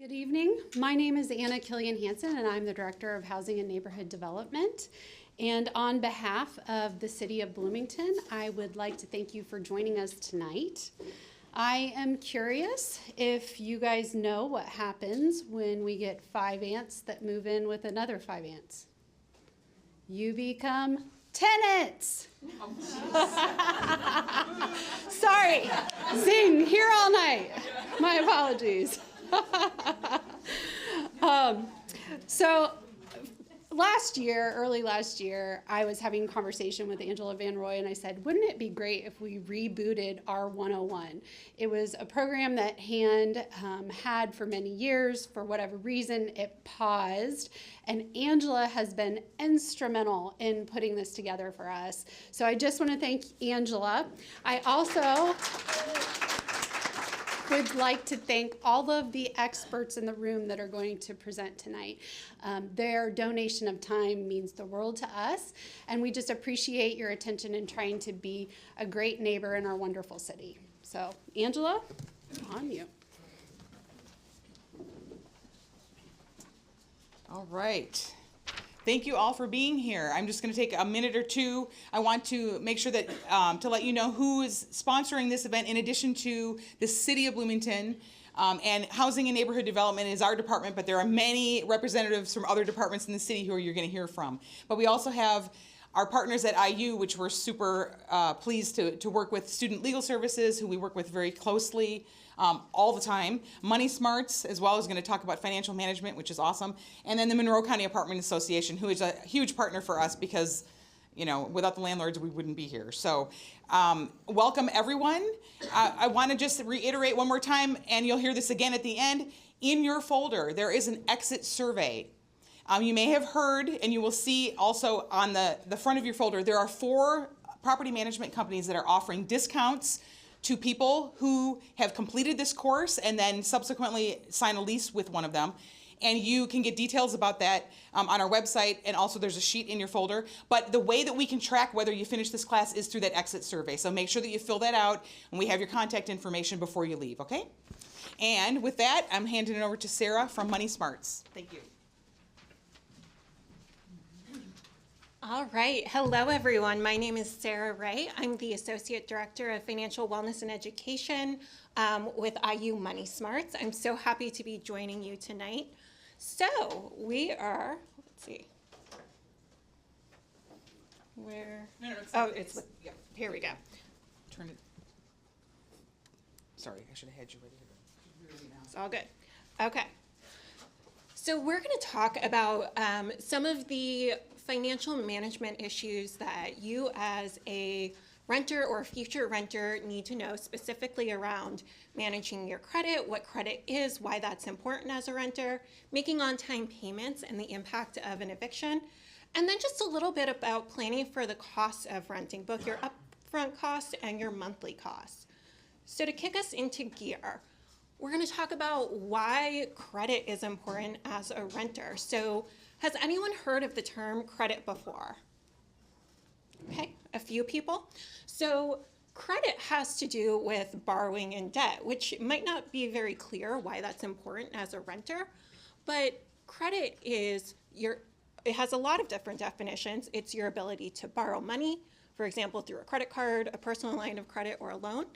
Good evening. My name is Anna Killian Hansen, and I'm the Director of Housing and Neighborhood Development. And on behalf of the City of Bloomington, I would like to thank you for joining us tonight. I am curious if you guys know what happens when we get 5 ants that move in with another 5 ants. You become tenants. Sorry, zing, here all night. My apologies. So early last year, I was having a conversation with Angela Van Roy, and I said, wouldn't it be great if we rebooted our 101? It was a program that Hand had for many years. For whatever reason, it paused, and Angela has been instrumental in putting this together for us. So I just want to thank Angela. I also would like to thank all of the experts in the room that are going to present tonight. Their donation of time means the world to us, and we just appreciate your attention in trying to be a great neighbor in our wonderful city. So, Angela, on you. All right. Thank you all for being here. I'm just going to take a minute or two. I want to make sure that to let you know who is sponsoring this event in addition to the City of Bloomington. And Housing and Neighborhood Development is our department, but there are many representatives from other departments in the city who you're going to hear from. But we also have our partners at IU, which we're super pleased to work with, Student Legal Services, who we work with very closely all the time. Money Smarts, as well, is going to talk about financial management, which is awesome. And then the Monroe County Apartment Association, who is a huge partner for us because, you know, without the landlords, we wouldn't be here. So welcome, everyone. I want to just reiterate one more time, and you'll hear this again at the end. In your folder, there is an exit survey. You may have heard, and you will see also on the front of your folder, there are 4 property management companies that are offering discounts to people who have completed this course and then subsequently sign a lease with one of them. And you can get details about that on our website, and also there's a sheet in your folder. But the way that we can track whether you finish this class is through that exit survey. So make sure that you fill that out, and we have your contact information before you leave, okay? And with that, I'm handing it over to Sarah from Money Smarts. Thank you. All right. Hello, everyone. My name is Sarah Ray. I'm the Associate Director of Financial Wellness and Education with IU Money Smarts. I'm so happy to be joining you tonight. So we are, let's see. Where? No, it's yeah. Here we go. Turn it. Sorry, I should have had you ready to go. It's all good. Okay. So we're going to talk about some of the financial management issues that you as a renter or future renter need to know, specifically around managing your credit, what credit is, why that's important as a renter, making on-time payments and the impact of an eviction, and then just a little bit about planning for the costs of renting, both your upfront costs and your monthly costs. So to kick us into gear, we're going to talk about why credit is important as a renter. So has anyone heard of the term credit before? Okay, a few people. So credit has to do with borrowing and debt, which might not be very clear why that's important as a renter, but credit is it has a lot of different definitions. It's your ability to borrow money, for example, through a credit card, a personal line of credit, or a loan.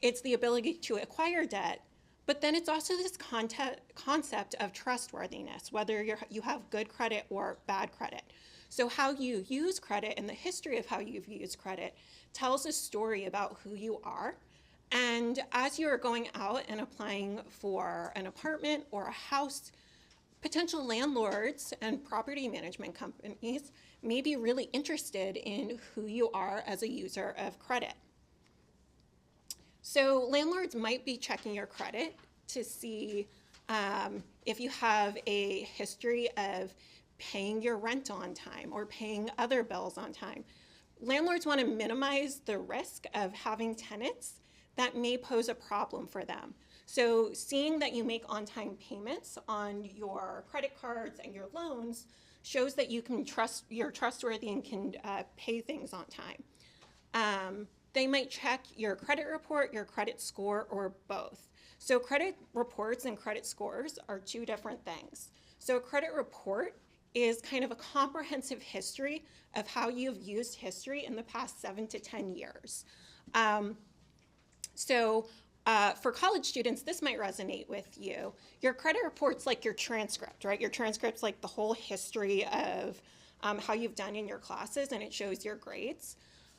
It's the ability to acquire debt. But then it's also this concept of trustworthiness, whether you have good credit or bad credit. So how you use credit and the history of how you've used credit tells a story about who you are. And as you're going out and applying for an apartment or a house, potential landlords and property management companies may be really interested in who you are as a user of credit. So landlords might be checking your credit to see if you have a history of paying your rent on time or paying other bills on time. Landlords want to minimize the risk of having tenants that may pose a problem for them. So seeing that you make on-time payments on your credit cards and your loans shows that you're trustworthy and can pay things on time. They might check your credit report, your credit score, or both. So credit reports and credit scores are two different things. So a credit report is kind of a comprehensive history of how you've used history in the past 7 to 10 years. For college students, this might resonate with you. Your credit report's like your transcript, right? Your transcript's like the whole history of how you've done in your classes, and it shows your grades.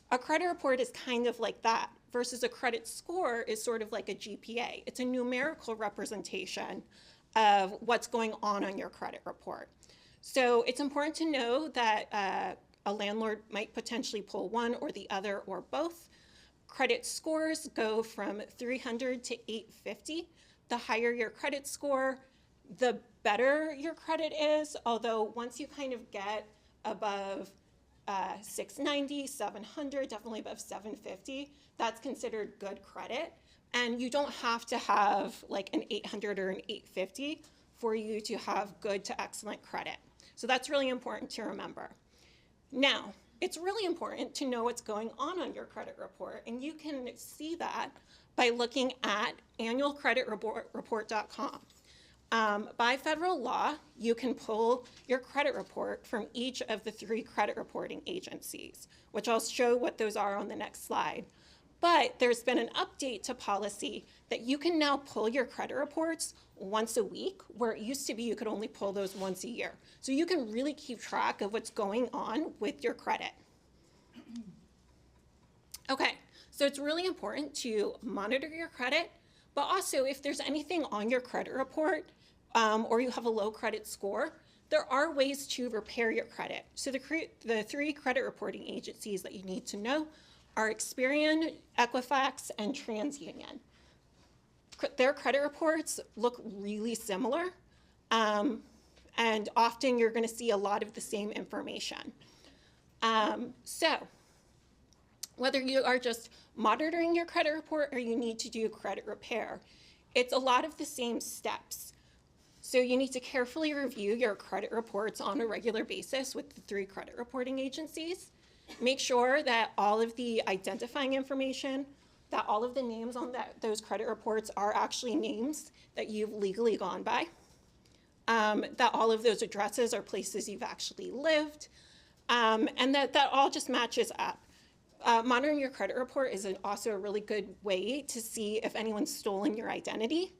A credit report is kind of like that, versus a credit score is sort of like a GPA. It's a numerical representation of what's going on your credit report. So it's important to know that a landlord might potentially pull one or the other or both. Credit scores go from 300 to 850. The higher your credit score, the better your credit is, although once you kind of get above 690, 700, definitely above 750, that's considered good credit. And you don't have to have like an 800 or an 850 for you to have good to excellent credit. So that's really important to remember. Now, it's really important to know what's going on your credit report, and you can see that by looking at annualcreditreport.com. By federal law, you can pull your credit report from each of the 3 credit reporting agencies, which I'll show what those are on the next slide. But there's been an update to policy that you can now pull your credit reports once a week, where it used to be you could only pull those once a year. So you can really keep track of what's going on with your credit. Okay, so it's really important to monitor your credit, but also if there's anything on your credit report or you have a low credit score, there are ways to repair your credit. So the 3 credit reporting agencies that you need to know are Experian, Equifax, and TransUnion. Their credit reports look really similar, and often you're going to see a lot of the same information. So whether you are just monitoring your credit report or you need to do credit repair, it's a lot of the same steps. So you need to carefully review your credit reports on a regular basis with the 3 credit reporting agencies. Make sure that all of the identifying information, that all of the names on those credit reports are actually names that you've legally gone by, that all of those addresses are places you've actually lived, and that all just matches up. Monitoring your credit report is also a really good way to see if anyone's stolen your identity,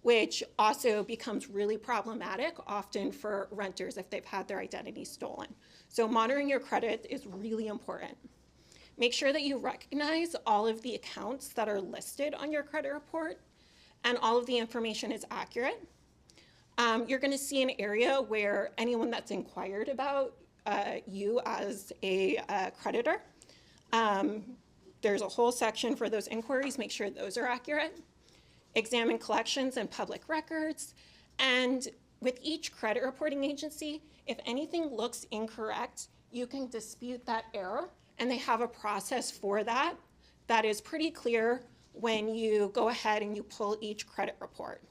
which also becomes really problematic often for renters if they've had their identity stolen. So monitoring your credit is really important. Make sure that you recognize all of the accounts that are listed on your credit report and all of the information is accurate. You're going to see an area where anyone that's inquired about you as a creditor, there's a whole section for those inquiries. Make sure those are accurate. Examine collections and public records. And with each credit reporting agency, if anything looks incorrect, you can dispute that error, and they have a process for that that is pretty clear when you go ahead and you pull each credit report.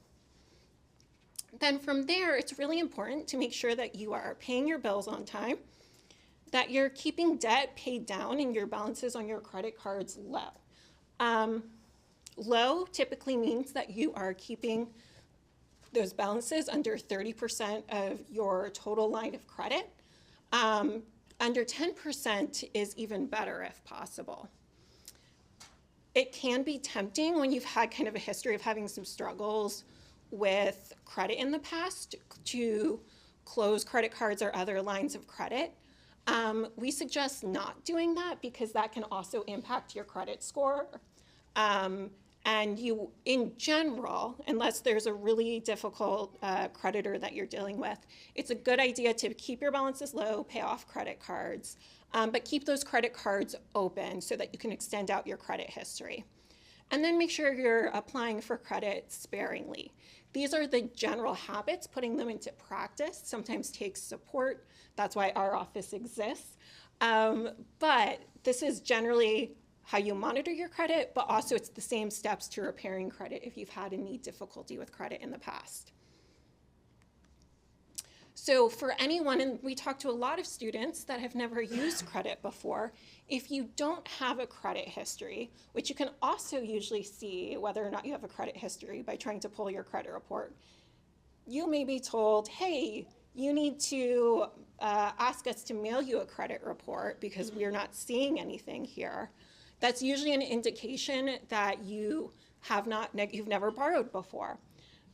Then from there, it's really important to make sure that you are paying your bills on time, that you're keeping debt paid down and your balances on your credit cards low. Low typically means that you are keeping those balances under 30% of your total line of credit. Under 10% is even better if possible. It can be tempting when you've had kind of a history of having some struggles with credit in the past to close credit cards or other lines of credit. We suggest not doing that because that can also impact your credit score. And you, in general, unless there's a really difficult creditor that you're dealing with, it's a good idea to keep your balances low, pay off credit cards, but keep those credit cards open so that you can extend out your credit history. And then make sure you're applying for credit sparingly. These are the general habits. Putting them into practice sometimes takes support. That's why our office exists. But this is generally how you monitor your credit, but also it's the same steps to repairing credit if you've had any difficulty with credit in the past. So for anyone, and we talk to a lot of students that have never used credit before, if you don't have a credit history, which you can also usually see whether or not you have a credit history by trying to pull your credit report, you may be told, hey, you need to ask us to mail you a credit report because we're not seeing anything here. That's usually an indication that you've never borrowed before.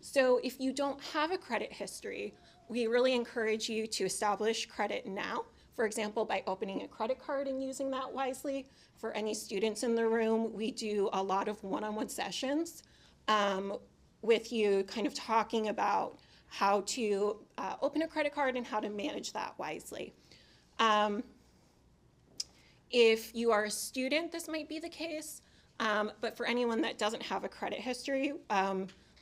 So if you don't have a credit history, we really encourage you to establish credit now. For example, by opening a credit card and using that wisely. For any students in the room, we do a lot of one-on-one sessions with you, kind of talking about how to open a credit card and how to manage that wisely. If you are a student, this might be the case, but for anyone that doesn't have a credit history,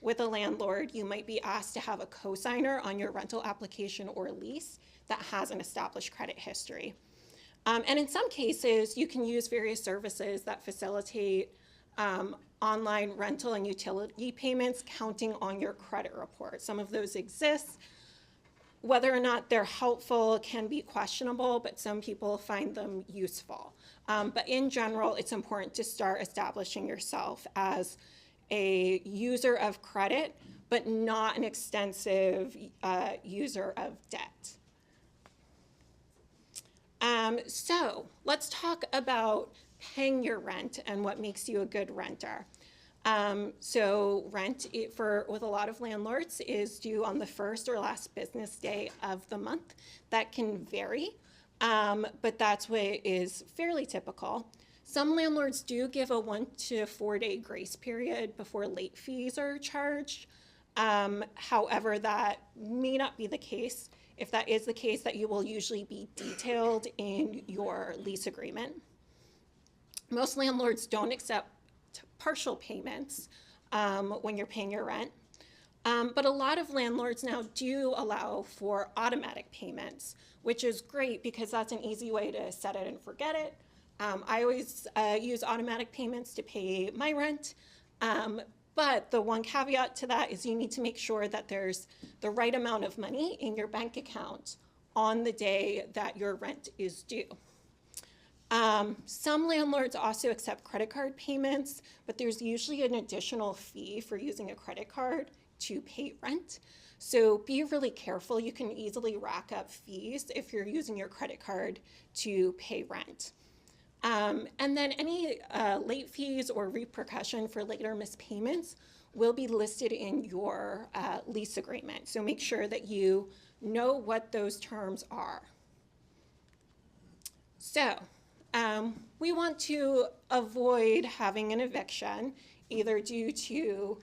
with a landlord, you might be asked to have a co-signer on your rental application or lease that has an established credit history. And in some cases, you can use various services that facilitate online rental and utility payments counting on your credit report. Some of those exist. Whether or not they're helpful can be questionable, but some people find them useful. But in general, it's important to start establishing yourself as a user of credit, but not an extensive user of debt. So let's talk about paying your rent and what makes you a good renter. So rent with a lot of landlords is due on the first or last business day of the month. That can vary, but that's what is fairly typical. Some landlords do give a 1 to 4 day grace period before late fees are charged. However, that may not be the case. If that is the case, that you will usually be detailed in your lease agreement. Most landlords don't accept partial payments when you're paying your rent. But a lot of landlords now do allow for automatic payments, which is great because that's an easy way to set it and forget it. I always use automatic payments to pay my rent. But the one caveat to that is you need to make sure that there's the right amount of money in your bank account on the day that your rent is due. Some landlords also accept credit card payments, but there's usually an additional fee for using a credit card to pay rent. So be really careful. You can easily rack up fees if you're using your credit card to pay rent. And then any late fees or repercussion for later missed payments will be listed in your lease agreement. So make sure that you know what those terms are. So we want to avoid having an eviction, either due to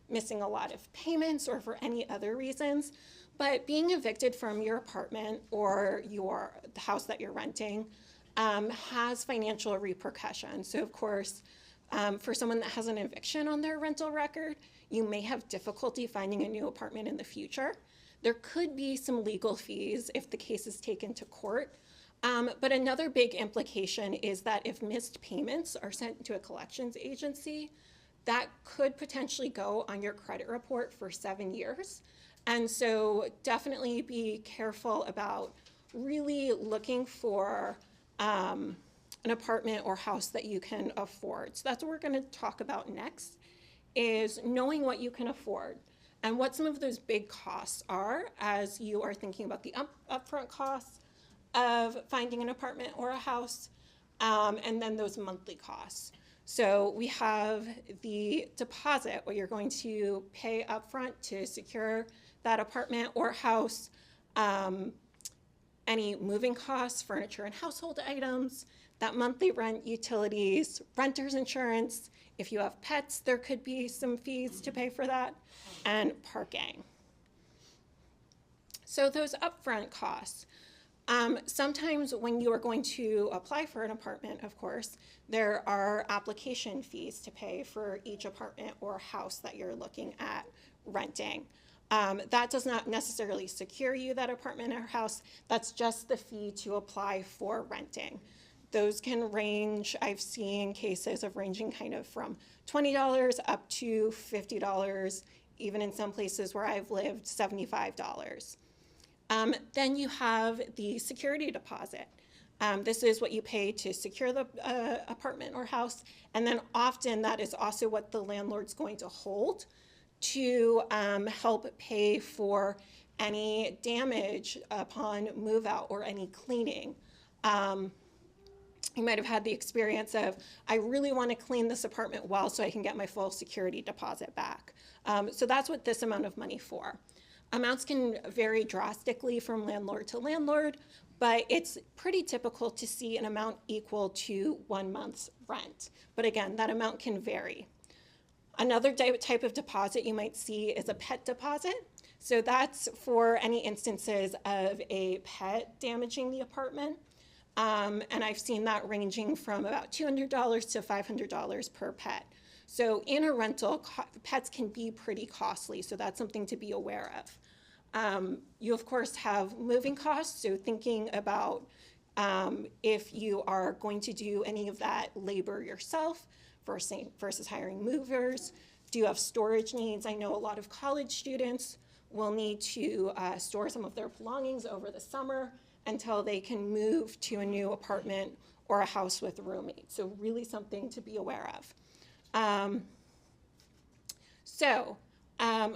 missing a lot of payments or for any other reasons. But being evicted from your apartment or the house that you're renting has financial repercussions. So of course, for someone that has an eviction on their rental record, you may have difficulty finding a new apartment in the future. There could be some legal fees if the case is taken to court. But another big implication is that if missed payments are sent to a collections agency, that could potentially go on your credit report for 7 years. And so definitely be careful about really looking for an apartment or house that you can afford. So that's what we're going to talk about next, is knowing what you can afford and what some of those big costs are as you are thinking about the upfront costs of finding an apartment or a house, and then those monthly costs. So we have the deposit, what you're going to pay upfront to secure that apartment or house, any moving costs, furniture and household items, that monthly rent, utilities, renter's insurance. If you have pets, there could be some fees to pay for that, and parking. So those upfront costs. Sometimes when you are going to apply for an apartment, of course, there are application fees to pay for each apartment or house that you're looking at renting. That does not necessarily secure you that apartment or house. That's just the fee to apply for renting. Those can range, I've seen cases of ranging kind of from $20 up to $50, even in some places where I've lived, $75. Then you have the security deposit. This is what you pay to secure the apartment or house, and then often that is also what the landlord's going to hold to help pay for any damage upon move out or any cleaning. You might have had the experience of, I really want to clean this apartment well so I can get my full security deposit back. So that's what this amount of money for. Amounts can vary drastically from landlord to landlord, but it's pretty typical to see an amount equal to 1 month's rent. But again, that amount can vary. Another type of deposit you might see is a pet deposit. So that's for any instances of a pet damaging the apartment. And I've seen that ranging from about $200 to $500 per pet. So in a rental, pets can be pretty costly, so that's something to be aware of. You, of course, have moving costs, so thinking about if you are going to do any of that labor yourself versus hiring movers. Do you have storage needs? I know a lot of college students will need to store some of their belongings over the summer until they can move to a new apartment or a house with roommates. So really something to be aware of.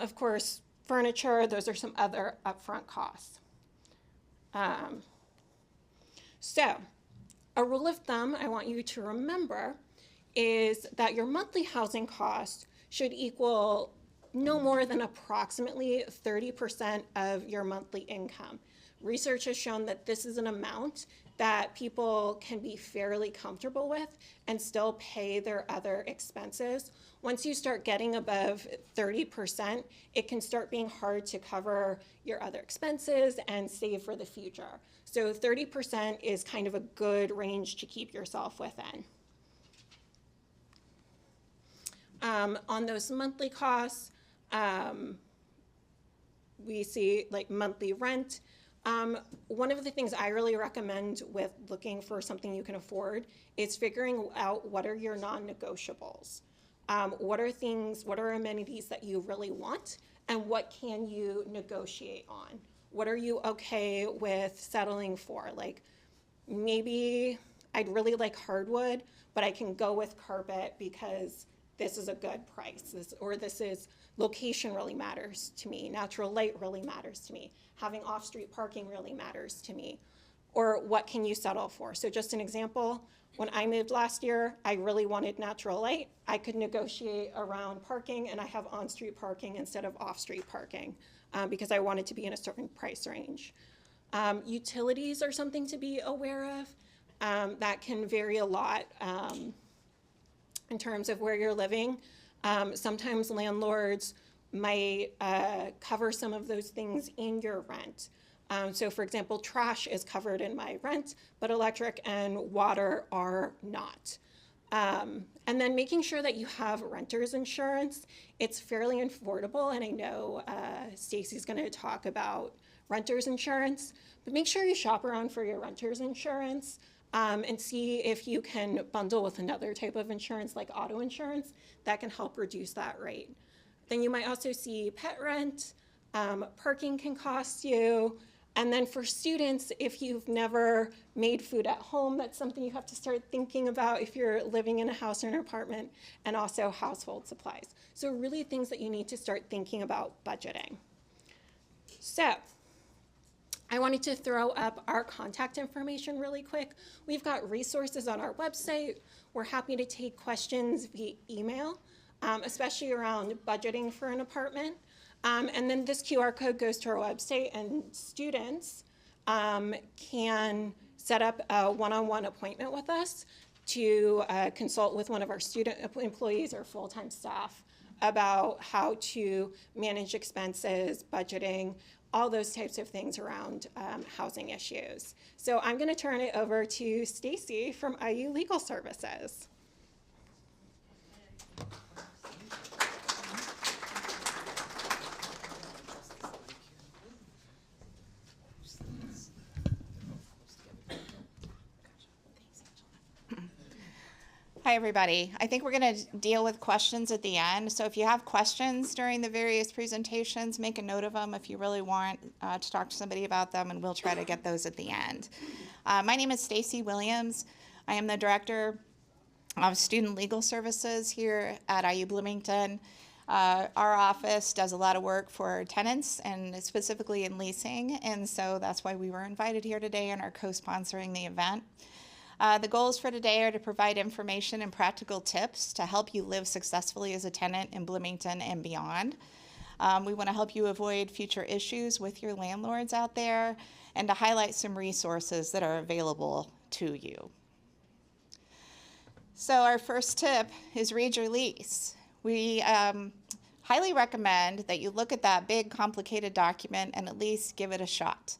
Of course, furniture, those are some other upfront costs. So a rule of thumb I want you to remember is that your monthly housing cost should equal no more than approximately 30% of your monthly income. Research has shown that this is an amount that people can be fairly comfortable with and still pay their other expenses. Once you start getting above 30%, it can start being hard to cover your other expenses and save for the future. So 30% is kind of a good range to keep yourself within. On those monthly costs, we see like monthly rent. One of the things I really recommend with looking for something you can afford is figuring out what are your non-negotiables. What are amenities that you really want, and what can you negotiate on? What are you okay with settling for? Like, maybe I'd really like hardwood, but I can go with carpet because this is a good price, this is location really matters to me, natural light really matters to me, having off-street parking really matters to me, or what can you settle for? So just an example, when I moved last year, I really wanted natural light. I could negotiate around parking, and I have on-street parking instead of off-street parking because I wanted to be in a certain price range. Utilities are something to be aware of. That can vary a lot in terms of where you're living. Sometimes landlords might cover some of those things in your rent. So for example, trash is covered in my rent, but electric and water are not. And then making sure that you have renter's insurance. It's fairly affordable, and I know Stacy's gonna talk about renter's insurance, but make sure you shop around for your renter's insurance. And see if you can bundle with another type of insurance like auto insurance that can help reduce that rate. Then you might also see pet rent, parking can cost you, and then for students, if you've never made food at home, that's something you have to start thinking about if you're living in a house or an apartment, and also household supplies. So really things that you need to start thinking about budgeting. So, I wanted to throw up our contact information really quick. We've got resources on our website. We're happy to take questions via email, especially around budgeting for an apartment. And then this QR code goes to our website, and students can set up a one-on-one appointment with us to consult with one of our student employees or full-time staff about how to manage expenses, budgeting, all those types of things around housing issues. So I'm going to turn it over to Stacy from IU Legal Services. Hi, everybody. I think we're going to deal with questions at the end. So if you have questions during the various presentations, make a note of them if you really want to talk to somebody about them, and we'll try to get those at the end. My name is Stacy Williams. I am the Director of Student Legal Services here at IU Bloomington. Our office does a lot of work for tenants and specifically in leasing, and so that's why we were invited here today and are co-sponsoring the event. The goals for today are to provide information and practical tips to help you live successfully as a tenant in Bloomington and beyond. We want to help you avoid future issues with your landlords out there and to highlight some resources that are available to you. So our first tip is read your lease. We highly recommend that you look at that big complicated document and at least give it a shot.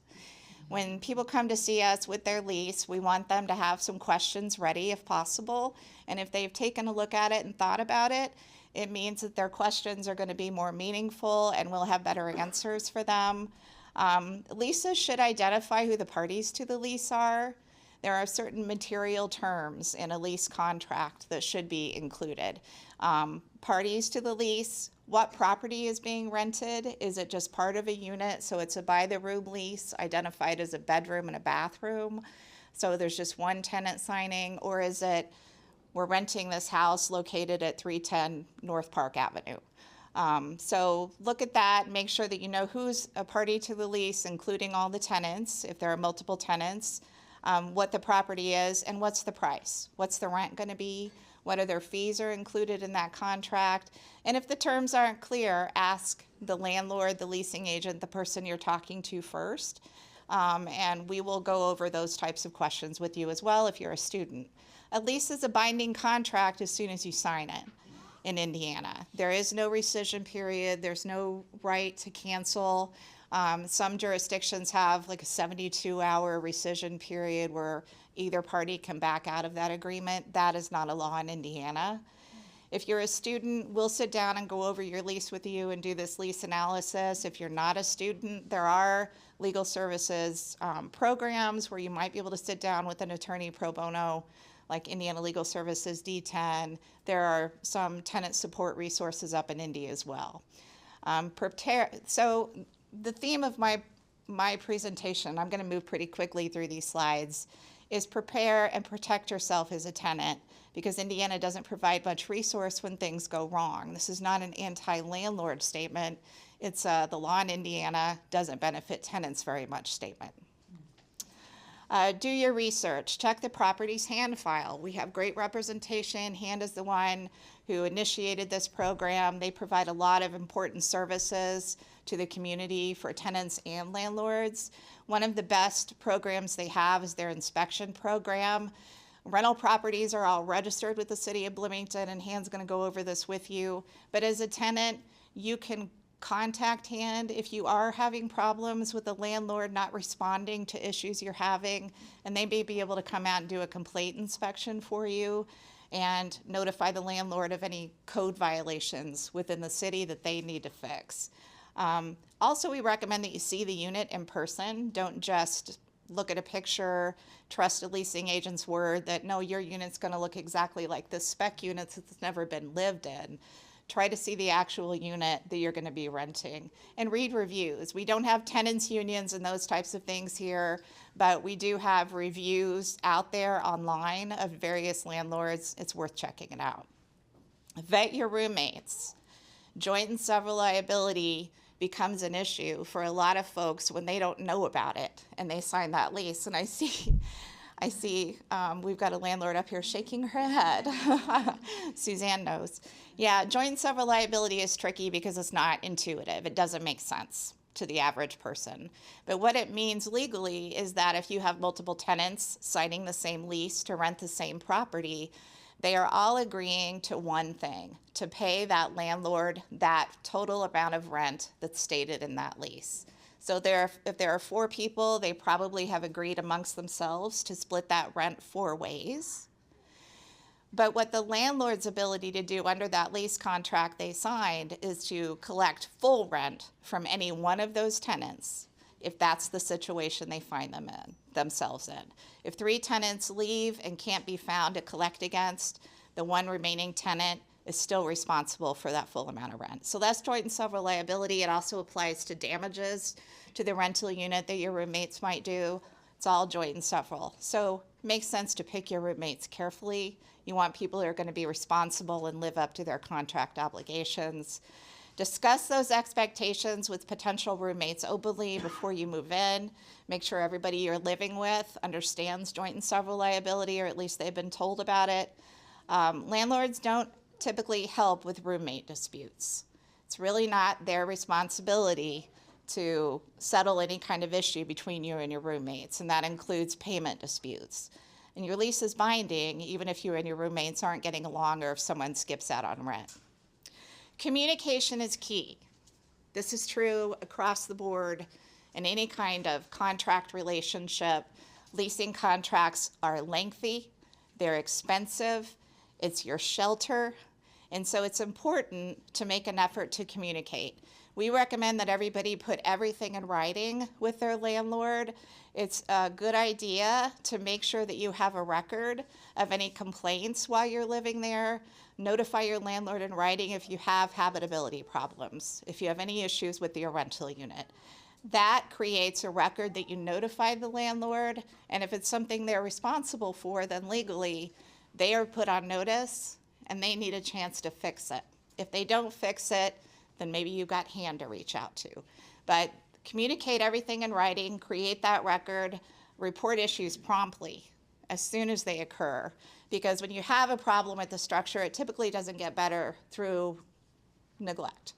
When people come to see us with their lease, we want them to have some questions ready if possible. And if they've taken a look at it and thought about it, it means that their questions are going to be more meaningful and we'll have better answers for them. Leases should identify who the parties to the lease are. There are certain material terms in a lease contract that should be included. Parties to the lease, what property is being rented? Is it just part of a unit? So it's a by-the-room lease identified as a bedroom and a bathroom. So there's just one tenant signing, or is it we're renting this house located at 310 North Park Avenue? So look at that, make sure that you know who's a party to the lease, including all the tenants, if there are multiple tenants, what the property is, and what's the price. What's the rent going to be? What other fees are included in that contract? And if the terms aren't clear, ask the landlord, the leasing agent, the person you're talking to first. And we will go over those types of questions with you as well if you're a student. A lease is a binding contract as soon as you sign it in Indiana. There is no rescission period. There's no right to cancel. Some jurisdictions have like a 72-hour rescission period where either party can back out of that agreement. That is not a law in Indiana. If you're a student, we'll sit down and go over your lease with you and do this lease analysis. If you're not a student, there are legal services programs where you might be able to sit down with an attorney pro bono, like Indiana Legal Services D10. There are some tenant support resources up in Indy as well. So the theme of my presentation, I'm going to move pretty quickly through these slides, is prepare and protect yourself as a tenant, because Indiana doesn't provide much resource when things go wrong. This is not an anti-landlord statement. It's the law in Indiana doesn't benefit tenants very much statement. Do your research. Check the property's hand file. We have great representation. Hand is the one who initiated this program. They provide a lot of important services to the community for tenants and landlords. One of the best programs they have is their inspection program. Rental properties are all registered with the city of Bloomington, and Hand's going to go over this with you. But as a tenant, you can contact Hand if you are having problems with the landlord not responding to issues you're having, and they may be able to come out and do a complete inspection for you and notify the landlord of any code violations within the city that they need to fix. Also, we recommend that you see the unit in person. Don't just look at a picture, trust a leasing agent's word that, no, your unit's going to look exactly like this spec unit that's never been lived in. Try to see the actual unit that you're going to be renting and read reviews. We don't have tenants unions and those types of things here, but we do have reviews out there online of various landlords. It's worth checking it out. Vet your roommates. Joint and several liability becomes an issue for a lot of folks when they don't know about it and they sign that lease. And I see we've got a landlord up here shaking her head. Suzanne knows. Yeah, joint and several liability is tricky because it's not intuitive. It doesn't make sense to the average person. But what it means legally is that if you have multiple tenants signing the same lease to rent the same property, they are all agreeing to one thing, to pay that landlord that total amount of rent that's stated in that lease. So if there are 4 people, they probably have agreed amongst themselves to split that rent 4 ways. But what the landlord's ability to do under that lease contract they signed is to collect full rent from any one of those tenants, if that's the situation they find themselves in. If 3 tenants leave and can't be found to collect against, the one remaining tenant is still responsible for that full amount of rent. So that's joint and several liability. It also applies to damages to the rental unit that your roommates might do. It's all joint and several. So it makes sense to pick your roommates carefully. You want people who are going to be responsible and live up to their contract obligations. Discuss those expectations with potential roommates openly before you move in. Make sure everybody you're living with understands joint and several liability, or at least they've been told about it. Landlords don't typically help with roommate disputes. It's really not their responsibility to settle any kind of issue between you and your roommates, and that includes payment disputes. And your lease is binding even if you and your roommates aren't getting along or if someone skips out on rent. Communication is key. This is true across the board in any kind of contract relationship. Leasing contracts are lengthy, they're expensive, it's your shelter, and so it's important to make an effort to communicate. We recommend that everybody put everything in writing with their landlord. It's a good idea to make sure that you have a record of any complaints while you're living there. Notify your landlord in writing if you have habitability problems, if you have any issues with your rental unit. That creates a record that you notified the landlord, and if it's something they're responsible for, then legally they are put on notice and they need a chance to fix it. If they don't fix it, then maybe you've got hand to reach out to. But communicate everything in writing, create that record, report issues promptly as soon as they occur. Because when you have a problem with the structure, it typically doesn't get better through neglect.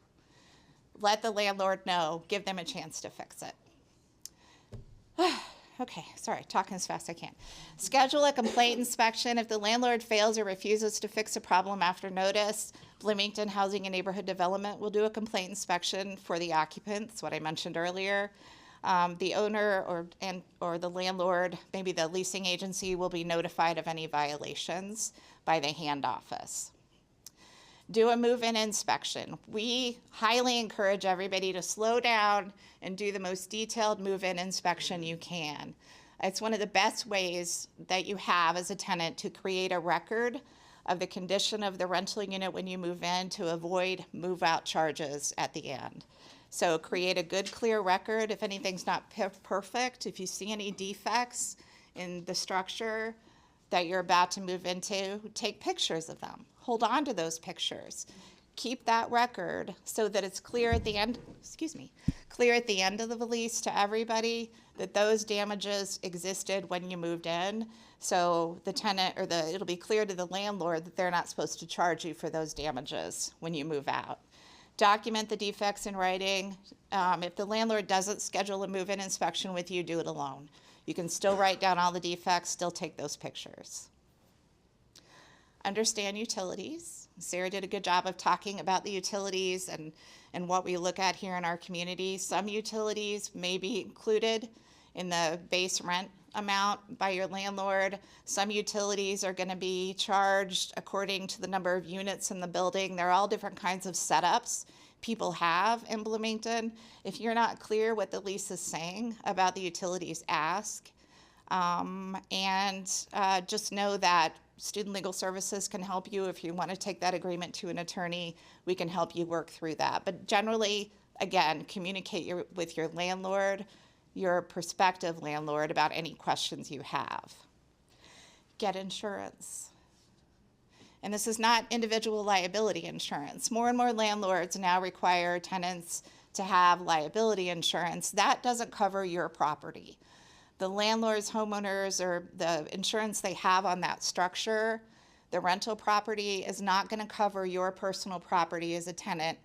Let the landlord know, give them a chance to fix it. Okay, sorry, talking as fast as I can. Schedule a complaint inspection. If the landlord fails or refuses to fix a problem after notice, Bloomington Housing and Neighborhood Development will do a complaint inspection for the occupants, what I mentioned earlier. The owner or the landlord, maybe the leasing agency, will be notified of any violations by the hand office. Do a move-in inspection. We highly encourage everybody to slow down and do the most detailed move-in inspection you can. It's one of the best ways that you have as a tenant to create a record of the condition of the rental unit when you move in to avoid move-out charges at the end. So create a good, clear record. If anything's not perfect, if you see any defects in the structure that you're about to move into, take pictures of them. Hold on to those pictures. Keep that record so that it's clear at the end, clear at the end of the lease to everybody that those damages existed when you moved in. So the tenant it'll be clear to the landlord that they're not supposed to charge you for those damages when you move out. Document the defects in writing. If the landlord doesn't schedule a move-in inspection with you, do it alone. You can still write down all the defects, still take those pictures. Understand utilities. Sarah did a good job of talking about the utilities and what we look at here in our community. Some utilities may be included in the base rent amount by your landlord. Some utilities are going to be charged according to the number of units in the building. There are all different kinds of setups people have in Bloomington. If you're not clear what the lease is saying about the utilities, ask. Just know that Student Legal Services can help you. If you want to take that agreement to an attorney, we can help you work through that. But generally, again, communicate with your landlord, your prospective landlord, about any questions you have. Get insurance. And this is not individual liability insurance. More and more landlords now require tenants to have liability insurance. That doesn't cover your property. The landlord's, homeowners, or the insurance they have on that structure, the rental property, is not going to cover your personal property as a tenant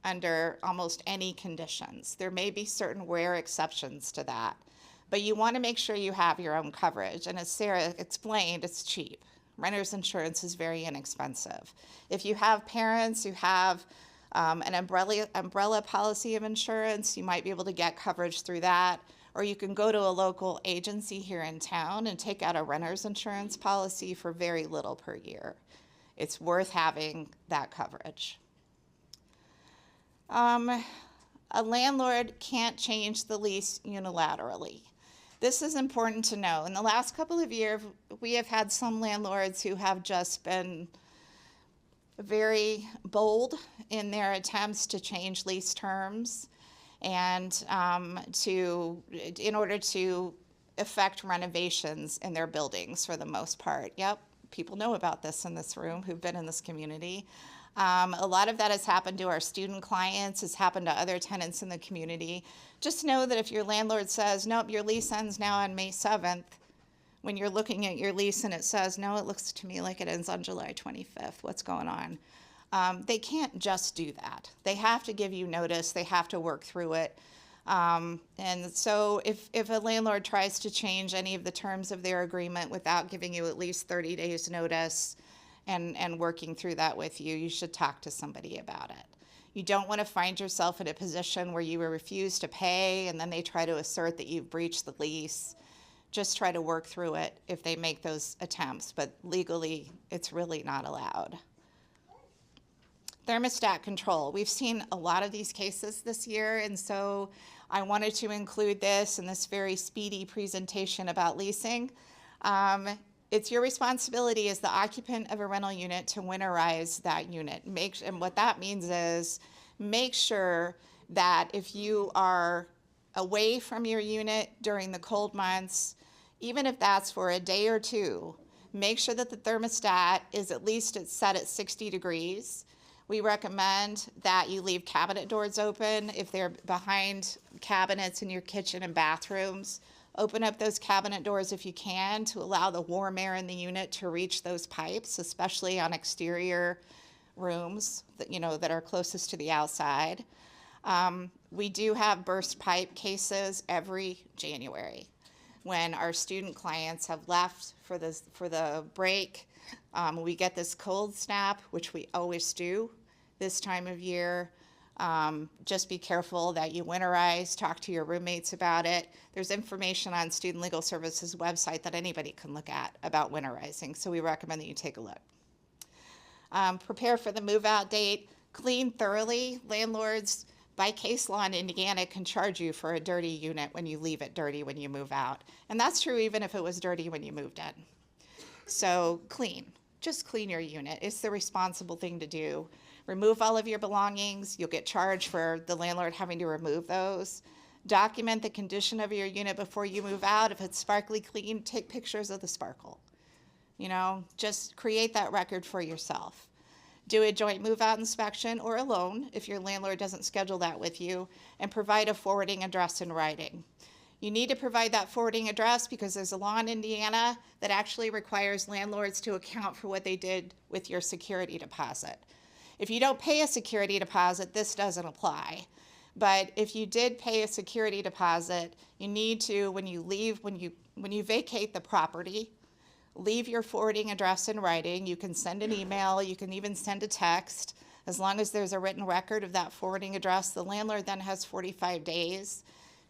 under almost any conditions. There may be certain rare exceptions to that, but you want to make sure you have your own coverage. And as Sarah explained, it's cheap. Renter's insurance is very inexpensive. If you have parents who have an umbrella policy of insurance, you might be able to get coverage through that. Or you can go to a local agency here in town and take out a renter's insurance policy for very little per year. It's worth having that coverage. A landlord can't change the lease unilaterally. This is important to know. In the last couple of years, we have had some landlords who have just been very bold in their attempts to change lease terms and in order to effect renovations in their buildings for the most part. Yep, people know about this in this room who've been in this community. A lot of that has happened to our student clients, has happened to other tenants in the community. Just know that if your landlord says, nope, your lease ends now on May 7th, when you're looking at your lease and it says, no, it looks to me like it ends on July 25th, what's going on? They can't just do that. They have to give you notice, they have to work through it. And so if a landlord tries to change any of the terms of their agreement without giving you at least 30 days notice, and working through that with you, you should talk to somebody about it. You don't want to find yourself in a position where you refuse to pay and then they try to assert that you've breached the lease. Just try to work through it if they make those attempts, but legally, it's really not allowed. Thermostat control. We've seen a lot of these cases this year, and so I wanted to include this in this very speedy presentation about leasing. It's your responsibility as the occupant of a rental unit to winterize that unit. And what that means is make sure that if you are away from your unit during the cold months, even if that's for a day or two, make sure that the thermostat is at least set at 60 degrees. We recommend that you leave cabinet doors open if they're behind cabinets in your kitchen and bathrooms. Open up those cabinet doors if you can to allow the warm air in the unit to reach those pipes, especially on exterior rooms that are closest to the outside. We do have burst pipe cases every January when our student clients have left for the break. We get this cold snap, which we always do this time of year. Just be careful that you winterize, talk to your roommates about it. There's information on Student Legal Services website that anybody can look at about winterizing, so we recommend that you take a look. Prepare for the move-out date. Clean thoroughly. Landlords, by case law in Indiana, can charge you for a dirty unit when you leave it dirty when you move out. And that's true even if it was dirty when you moved in. So clean. Just clean your unit. It's the responsible thing to do. Remove all of your belongings. You'll get charged for the landlord having to remove those. Document the condition of your unit before you move out. If it's sparkly clean, take pictures of the sparkle. Just create that record for yourself. Do a joint move-out inspection or alone if your landlord doesn't schedule that with you, and provide a forwarding address in writing. You need to provide that forwarding address because there's a law in Indiana that actually requires landlords to account for what they did with your security deposit. If you don't pay a security deposit, this doesn't apply. But if you did pay a security deposit, you need to, when you vacate the property, leave your forwarding address in writing. You can send an email, you can even send a text. As long as there's a written record of that forwarding address, the landlord then has 45 days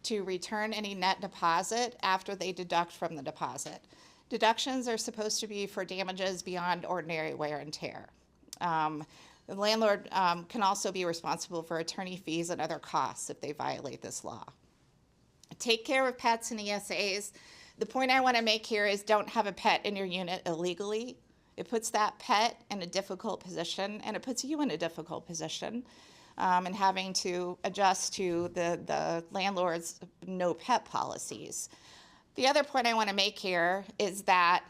to return any net deposit after they deduct from the deposit. Deductions are supposed to be for damages beyond ordinary wear and tear. The landlord can also be responsible for attorney fees and other costs if they violate this law. Take care of pets and ESAs. The point I want to make here is don't have a pet in your unit illegally. It puts that pet in a difficult position, and it puts you in a difficult position, and having to adjust to the landlord's no pet policies. The other point I want to make here is that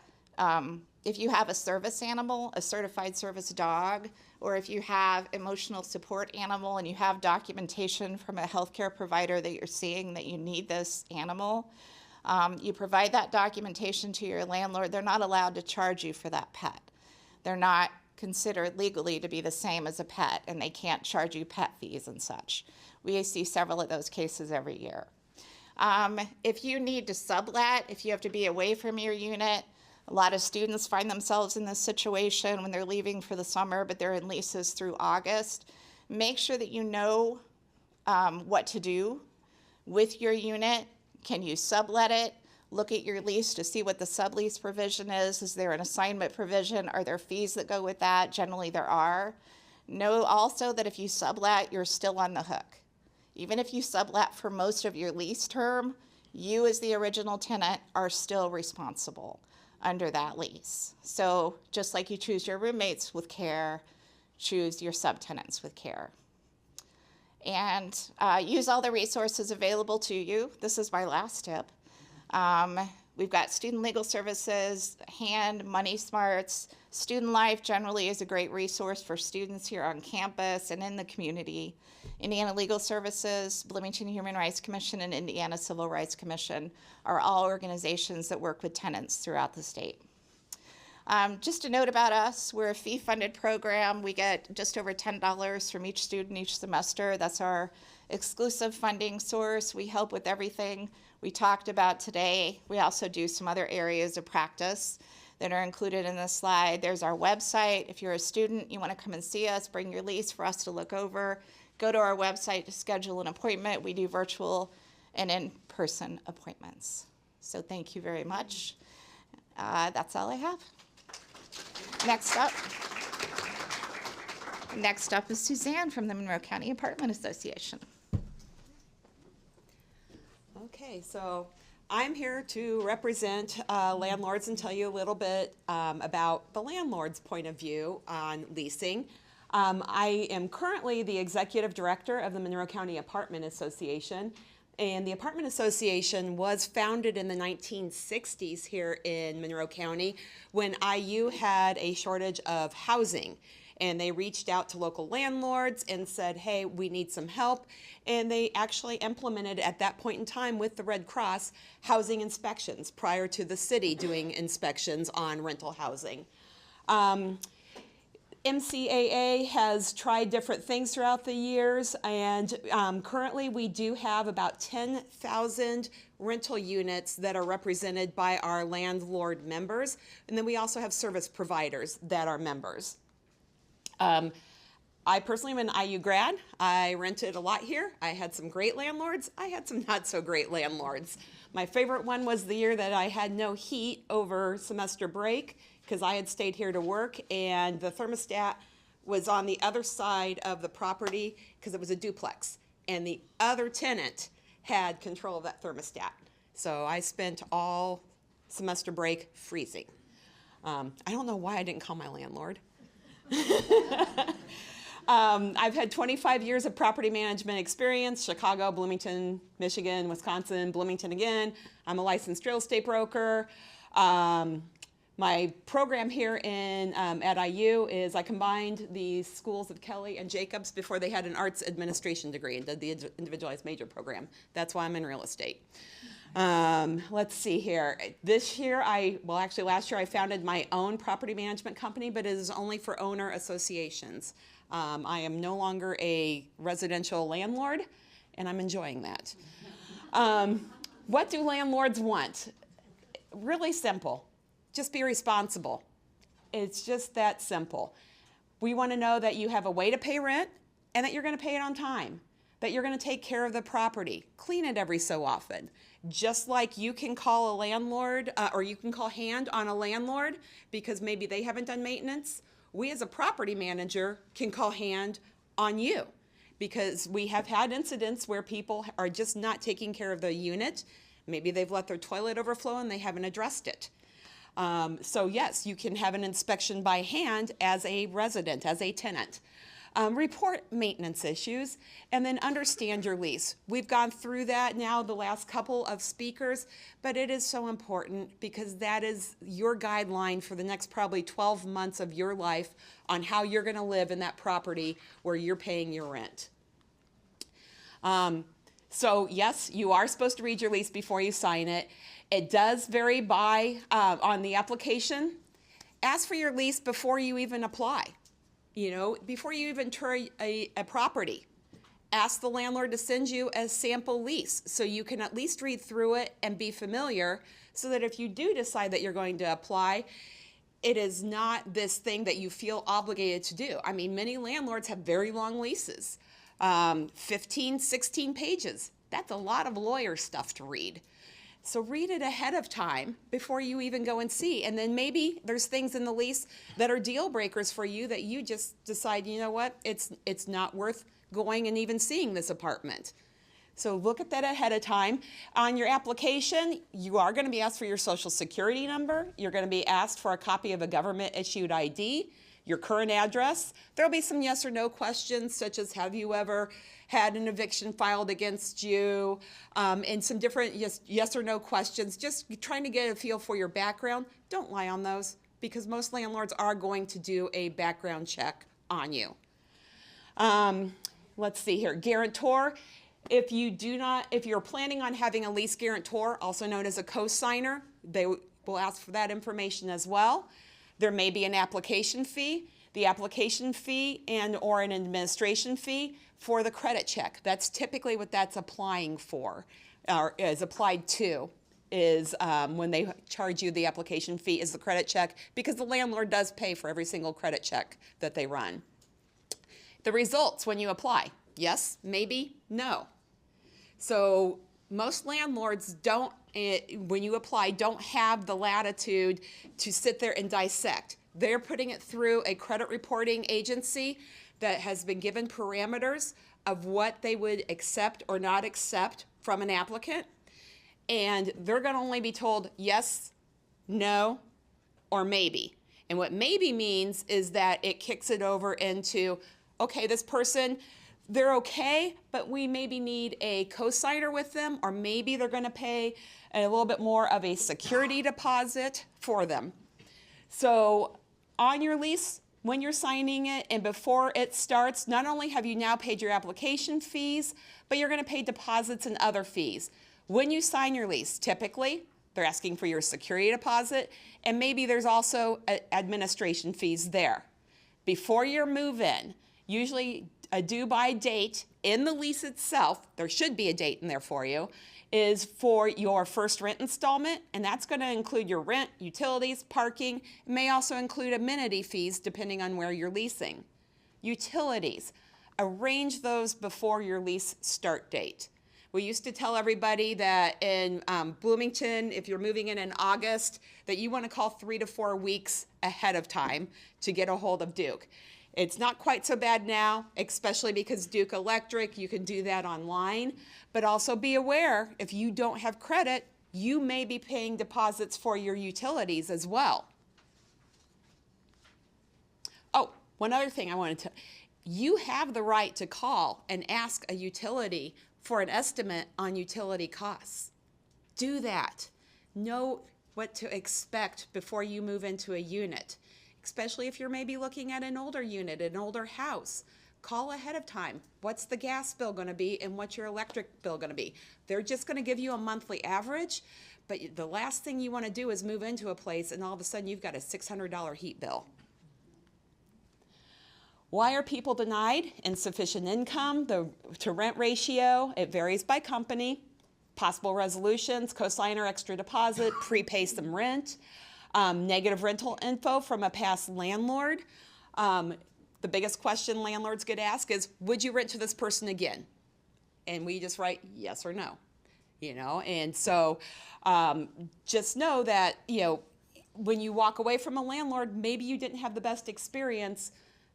if you have a service animal, a certified service dog, or if you have emotional support animal and you have documentation from a healthcare provider that you're seeing that you need this animal, you provide that documentation to your landlord. They're not allowed to charge you for that pet. They're not considered legally to be the same as a pet, and they can't charge you pet fees and such. We see several of those cases every year. If you need to sublet, if you have to be away from your unit, a lot of students find themselves in this situation when they're leaving for the summer, but they're in leases through August. Make sure that you know what to do with your unit. Can you sublet it? Look at your lease to see what the sublease provision is. Is there an assignment provision? Are there fees that go with that? Generally there are. Know also that if you sublet, you're still on the hook. Even if you sublet for most of your lease term, you as the original tenant are still responsible under that lease. So just like you choose your roommates with care, choose your subtenants with care. And use all the resources available to you. This is my last tip. We've got student legal services, HAND, Money Smarts. Student Life generally is a great resource for students here on campus and in the community. Indiana Legal Services, Bloomington Human Rights Commission, and Indiana Civil Rights Commission are all organizations that work with tenants throughout the state. Just a note about us, we're a fee-funded program. We get just over $10 from each student each semester. That's our exclusive funding source. We help with everything we talked about today. We also do some other areas of practice that are included in this slide. There's our website. If you're a student, you want to come and see us, bring your lease for us to look over. Go to our website to schedule an appointment. We do virtual and in-person appointments. So thank you very much. That's all I have. Next up is Suzanne from the Monroe County Apartment Association. Okay, so I'm here to represent landlords and tell you a little bit about the landlord's point of view on leasing. I am currently the executive director of the Monroe County Apartment Association, and the Apartment Association was founded in the 1960s here in Monroe County when IU had a shortage of housing. And they reached out to local landlords and said, hey, we need some help. And they actually implemented at that point in time with the Red Cross housing inspections prior to the city doing inspections on rental housing. MCAA has tried different things throughout the years, and currently we do have about 10,000 rental units that are represented by our landlord members, and then we also have service providers that are members. I personally am an IU grad. I rented a lot here. I had some great landlords. I had some not so great landlords. My favorite one was the year that I had no heat over semester break because I had stayed here to work, and the thermostat was on the other side of the property because it was a duplex, and the other tenant had control of that thermostat. So I spent all semester break freezing. I don't know why I didn't call my landlord. I've had 25 years of property management experience, Chicago, Bloomington, Michigan, Wisconsin, Bloomington again. I'm a licensed real estate broker. My program here at IU is I combined the schools of Kelly and Jacobs before they had an arts administration degree and did the individualized major program. That's why I'm in real estate. Let's see here. This year, actually last year I founded my own property management company, but it is only for owner associations. I am no longer a residential landlord, and I'm enjoying that. What do landlords want? Really simple. Just be responsible. It's just that simple. We want to know that you have a way to pay rent and that you're going to pay it on time, that you're going to take care of the property, clean it every so often. Just like you can call a landlord or you can call HAND on a landlord because maybe they haven't done maintenance, we as a property manager can call HAND on you because we have had incidents where people are just not taking care of the unit. Maybe they've let their toilet overflow and they haven't addressed it. So yes, you can have an inspection by HAND as a resident, as a tenant. Report maintenance issues, and then understand your lease. We've gone through that now the last couple of speakers, but it is so important because that is your guideline for the next probably 12 months of your life on how you're going to live in that property where you're paying your rent. So yes, you are supposed to read your lease before you sign it. It does vary by on the application. Ask for your lease before you even apply. You know, before you even tour a property, ask the landlord to send you a sample lease so you can at least read through it and be familiar so that if you do decide that you're going to apply, it is not this thing that you feel obligated to do. I mean, many landlords have very long leases, 15, 16 pages. That's a lot of lawyer stuff to read. So read it ahead of time before you even go and see. And then maybe there's things in the lease that are deal breakers for you that you just decide, you know what, it's not worth going and even seeing this apartment. So look at that ahead of time. On your application, you are going to be asked for your social security number. You're going to be asked for a copy of a government issued ID, your current address. There'll be some yes or no questions, such as have you ever had an eviction filed against you, and some different yes or no questions, just trying to get a feel for your background. Don't lie on those, because most landlords are going to do a background check on you. Let's see here, guarantor. If you're planning on having a lease guarantor, also known as a co-signer, they will ask for that information as well. There may be an application fee. The application fee or an administration fee for the credit check. That's typically what that's applying for, or is applied to, is when they charge you the application fee is the credit check, because the landlord does pay for every single credit check that they run. The results when you apply, yes, maybe, no. So most landlords don't, when you apply, don't have the latitude to sit there and dissect. They're putting it through a credit reporting agency that has been given parameters of what they would accept or not accept from an applicant. And they're going to only be told yes, no, or maybe. And what maybe means is that it kicks it over into, okay, this person, they're okay, but we maybe need a co-signer with them, or maybe they're going to pay a little bit more of a security deposit for them. So on your lease, when you're signing it and before it starts, not only have you now paid your application fees, but you're going to pay deposits and other fees. When you sign your lease, typically, they're asking for your security deposit, and maybe there's also administration fees there. Before your move-in, usually a due-by date in the lease itself, there should be a date in there for you, is for your first rent installment, and that's going to include your rent, utilities, parking. It may also include amenity fees depending on where you're leasing. Utilities, arrange those before your lease start date. We used to tell everybody that in Bloomington, if you're moving in August, that you want to call 3 to 4 weeks ahead of time to get a hold of Duke. It's not quite so bad now, especially because Duke Electric, you can do that online. But also be aware, if you don't have credit, you may be paying deposits for your utilities as well. Oh, one other thing I wanted to, you have the right to call and ask a utility for an estimate on utility costs. Do that. Know what to expect before you move into a unit, especially if you're maybe looking at an older unit, an older house. Call ahead of time. What's the gas bill going to be and what's your electric bill going to be? They're just going to give you a monthly average, but the last thing you want to do is move into a place and all of a sudden you've got a $600 heat bill. Why are people denied? Insufficient income, the to rent ratio, it varies by company. Possible resolutions, cosigner, extra deposit, prepay some rent, negative rental info from a past landlord. The biggest question landlords get asked is, would you rent to this person again? And we just write yes or no, and so just know that, when you walk away from a landlord, maybe you didn't have the best experience,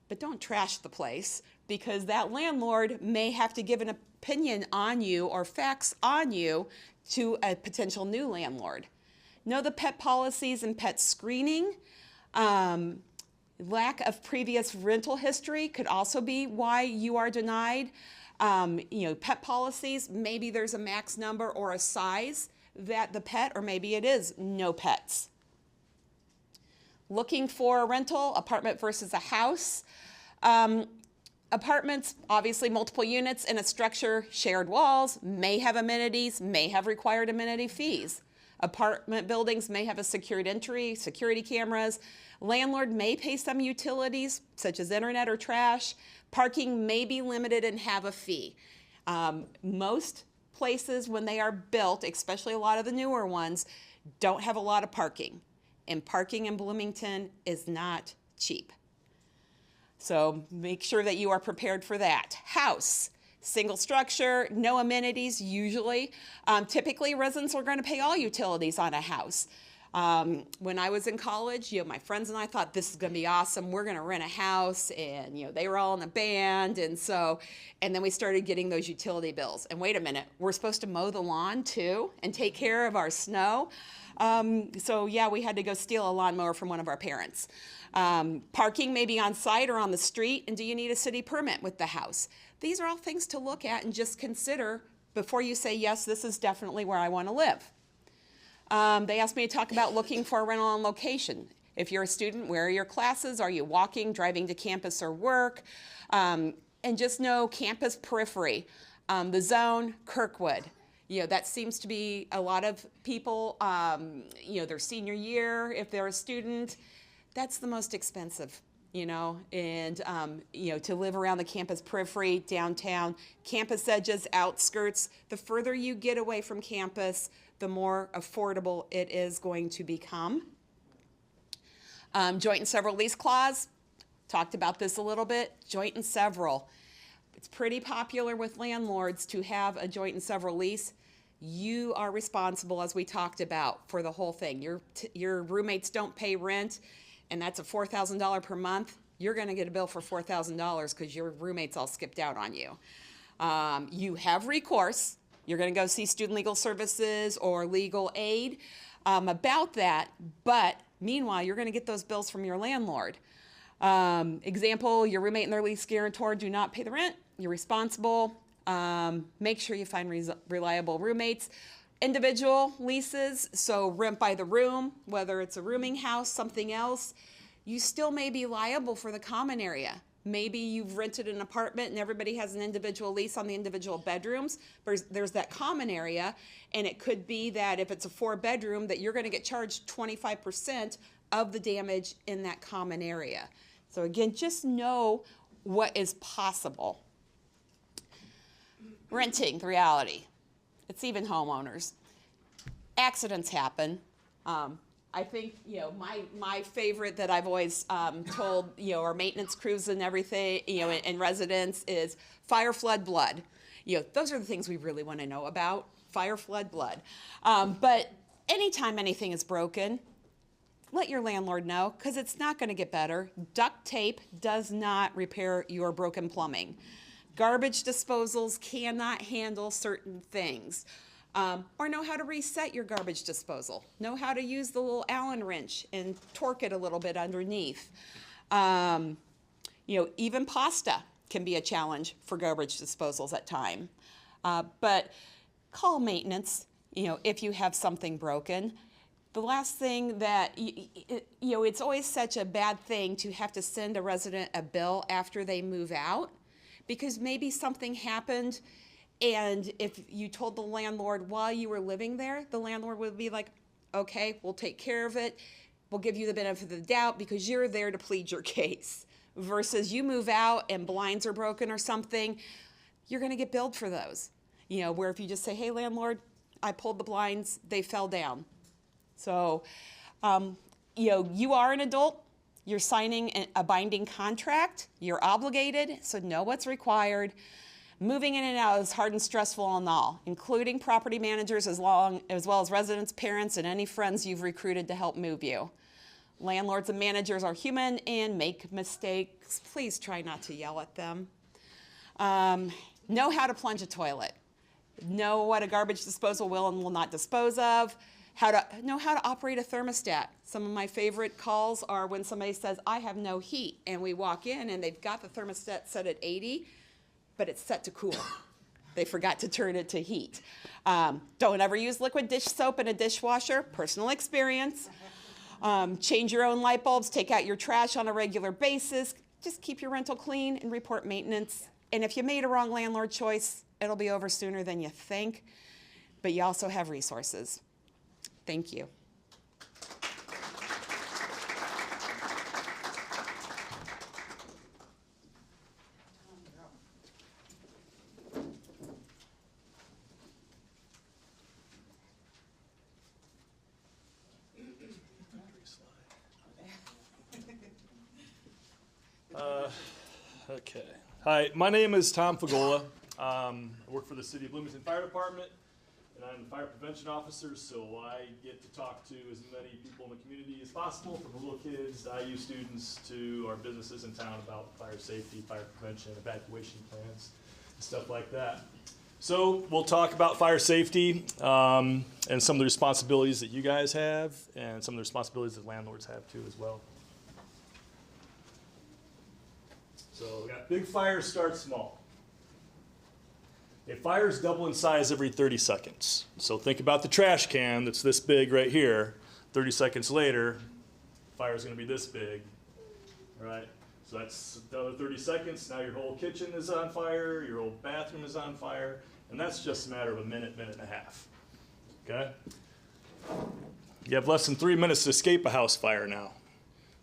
but don't trash the place, because that landlord may have to give an opinion on you or facts on you to a potential new landlord. Know the pet policies and pet screening. Lack of previous rental history could also be why you are denied. Pet policies, maybe there's a max number or a size that the pet, or maybe it is no pets. Looking for a rental, apartment versus a house. Apartments, obviously multiple units in a structure, shared walls, may have amenities, may have required amenity fees. Apartment buildings may have a secured entry, security cameras. Landlord may pay some utilities, such as internet or trash. Parking may be limited and have a fee. Most places, when they are built, especially a lot of the newer ones, don't have a lot of parking. And parking in Bloomington is not cheap. So make sure that you are prepared for that. House, single structure, no amenities usually. Typically, residents are going to pay all utilities on a house. When I was in college, my friends and I thought this is going to be awesome. We're going to rent a house, and they were all in a band, and then we started getting those utility bills. And wait a minute, we're supposed to mow the lawn too and take care of our snow. We had to go steal a lawnmower from one of our parents. Parking maybe on site or on the street, and do you need a city permit with the house? These are all things to look at and just consider before you say, yes, this is definitely where I want to live. They asked me to talk about looking for a rental on location. If you're a student, where are your classes? Are you walking, driving to campus or work? And just know campus periphery, the zone, Kirkwood. That seems to be a lot of people, their senior year, if they're a student, that's the most expensive, and, to live around the campus periphery, downtown, campus edges, outskirts, the further you get away from campus, the more affordable it is going to become. Joint and several lease clause, talked about this a little bit, joint and several. It's pretty popular with landlords to have a joint and several lease. You are responsible, as we talked about, for the whole thing. Your roommates don't pay rent, and that's a $4,000 per month. You're going to get a bill for $4,000 because your roommates all skipped out on you. You have recourse. You're going to go see Student Legal Services or legal aid about that, but meanwhile, you're going to get those bills from your landlord. Example, your roommate and their lease guarantor do not pay the rent. You're responsible. Make sure you find reliable roommates. Individual leases, so rent by the room, whether it's a rooming house, something else, you still may be liable for the common area. Maybe you've rented an apartment and everybody has an individual lease on the individual bedrooms. There's that common area, and it could be that if it's a 4-bedroom that you're going to get charged 25% of the damage in that common area. So again, just know what is possible. Renting, the reality. It's even homeowners. Accidents happen. I think, my favorite that I've always told, our maintenance crews and everything, and residents is fire, flood, blood. Those are the things we really want to know about, fire, flood, blood. But anytime anything is broken, let your landlord know, because it's not going to get better. Duct tape does not repair your broken plumbing. Garbage disposals cannot handle certain things. Or know how to reset your garbage disposal. Know how to use the little Allen wrench and torque it a little bit underneath. Even pasta can be a challenge for garbage disposals at times. But call maintenance, if you have something broken. The last thing that, it's always such a bad thing to have to send a resident a bill after they move out, because maybe something happened, and if you told the landlord while you were living there, the landlord would be like, okay, we'll take care of it. We'll give you the benefit of the doubt because you're there to plead your case. Versus you move out and blinds are broken or something, you're going to get billed for those. Where if you just say, hey, landlord, I pulled the blinds, they fell down. So, you are an adult. You're signing a binding contract. You're obligated, so know what's required. Moving in and out is hard and stressful and all, including property managers as well as residents, parents, and any friends you've recruited to help move you. Landlords and managers are human and make mistakes. Please try not to yell at them. Know how to plunge a toilet. Know what a garbage disposal will and will not dispose of. Know how to operate a thermostat. Some of my favorite calls are when somebody says, I have no heat, and we walk in and they've got the thermostat set at 80, but it's set to cool. They forgot to turn it to heat. Don't ever use liquid dish soap in a dishwasher, personal experience. Change your own light bulbs, take out your trash on a regular basis. Just keep your rental clean and report maintenance. And if you made a wrong landlord choice, it'll be over sooner than you think, but you also have resources. Thank you. Okay. Hi, my name is Tom Fagola. I work for the City of Bloomington Fire Department. and I'm the fire prevention officer, so I get to talk to as many people in the community as possible, from little kids, to IU students, to our businesses in town about fire safety, fire prevention, evacuation plans, and stuff like that. So we'll talk about fire safety and some of the responsibilities that you guys have and some of the responsibilities that landlords have too as well. So we got big fires start small. A fire is double in size every 30 seconds. So think about the trash can that's this big right here. 30 seconds later, fire is going to be this big, right? So that's another 30 seconds. Now your whole kitchen is on fire, your whole bathroom is on fire, and that's just a matter of a minute, minute and a half, okay? You have less than 3 minutes to escape a house fire now.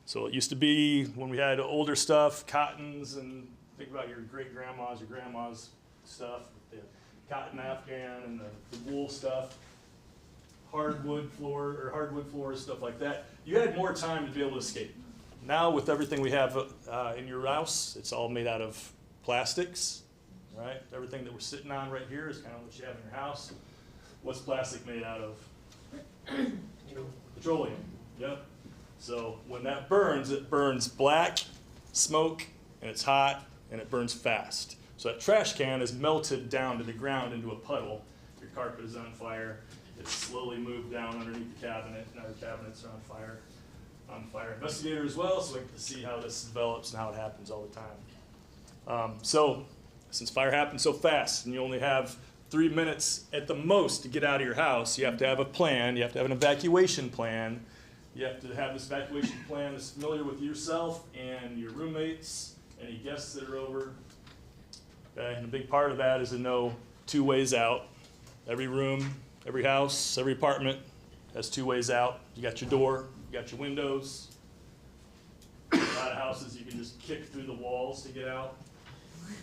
So it used to be, when we had older stuff, cottons, and think about your great-grandma's, your grandma's stuff, the cotton afghan and the wool stuff, hardwood floors, stuff like that. You had more time to be able to escape. Now with everything we have in your house, it's all made out of plastics, right? Everything that we're sitting on right here is kind of what you have in your house. What's plastic made out of? Petroleum, yep. So when that burns, it burns black smoke, and it's hot, and it burns fast. So that trash can is melted down to the ground into a puddle. Your carpet is on fire. It's slowly moved down underneath the cabinet. Now your cabinets are on fire. I'm a fire investigator as well, so I get to see how this develops and how it happens all the time. So since fire happens so fast, and you only have 3 minutes at the most to get out of your house, you have to have a plan. You have to have an evacuation plan. You have to have this evacuation plan that's familiar with yourself and your roommates, any guests that are over. Okay, and a big part of that is to know 2 ways out. Every room, every house, every apartment has 2 ways out. You got your door, you got your windows. A lot of houses you can just kick through the walls to get out.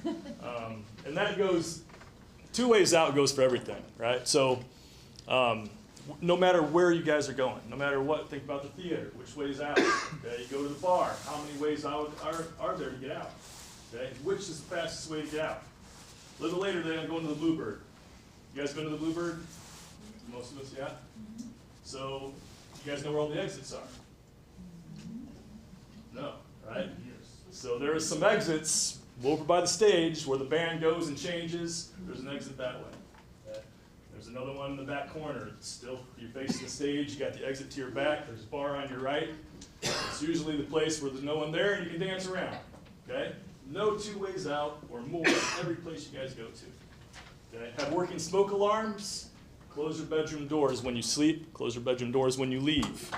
And that goes, 2 ways out goes for everything, right? So no matter where you guys are going, no matter what, think about the theater, which way's out? Okay, you go to the bar, how many ways out are there to get out? Okay, which is the fastest way to get out? A little later today, I'm going to the Bluebird. You guys been to the Bluebird? Most of us, yeah? So, you guys know where all the exits are? No, right? So there are some exits over by the stage where the band goes and changes. There's an exit that way. Okay? There's another one in the back corner. It's still, you're facing the stage, you got the exit to your back, there's a bar on your right. It's usually the place where there's no one there and you can dance around. Okay? No 2 ways out or more every place you guys go to. Okay? Have working smoke alarms. Close your bedroom doors when you sleep. Close your bedroom doors when you leave.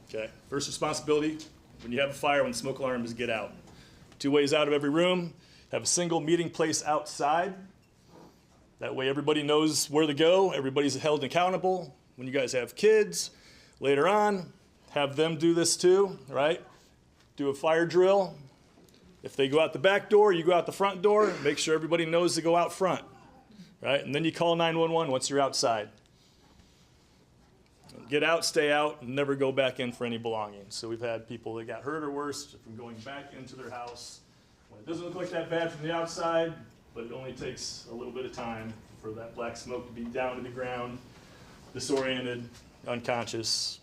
Okay? First responsibility, when you have a fire, when the smoke alarm is get out. 2 ways out of every room. Have a single meeting place outside. That way everybody knows where to go. Everybody's held accountable. When you guys have kids, later on, have them do this too, right? Do a fire drill. If they go out the back door, you go out the front door. Make sure everybody knows to go out front, right? And then you call 911 once you're outside. Get out, stay out, and never go back in for any belongings. So we've had people that got hurt or worse from going back into their house when it doesn't look like that bad from the outside, but it only takes a little bit of time for that black smoke to be down to the ground, disoriented, unconscious.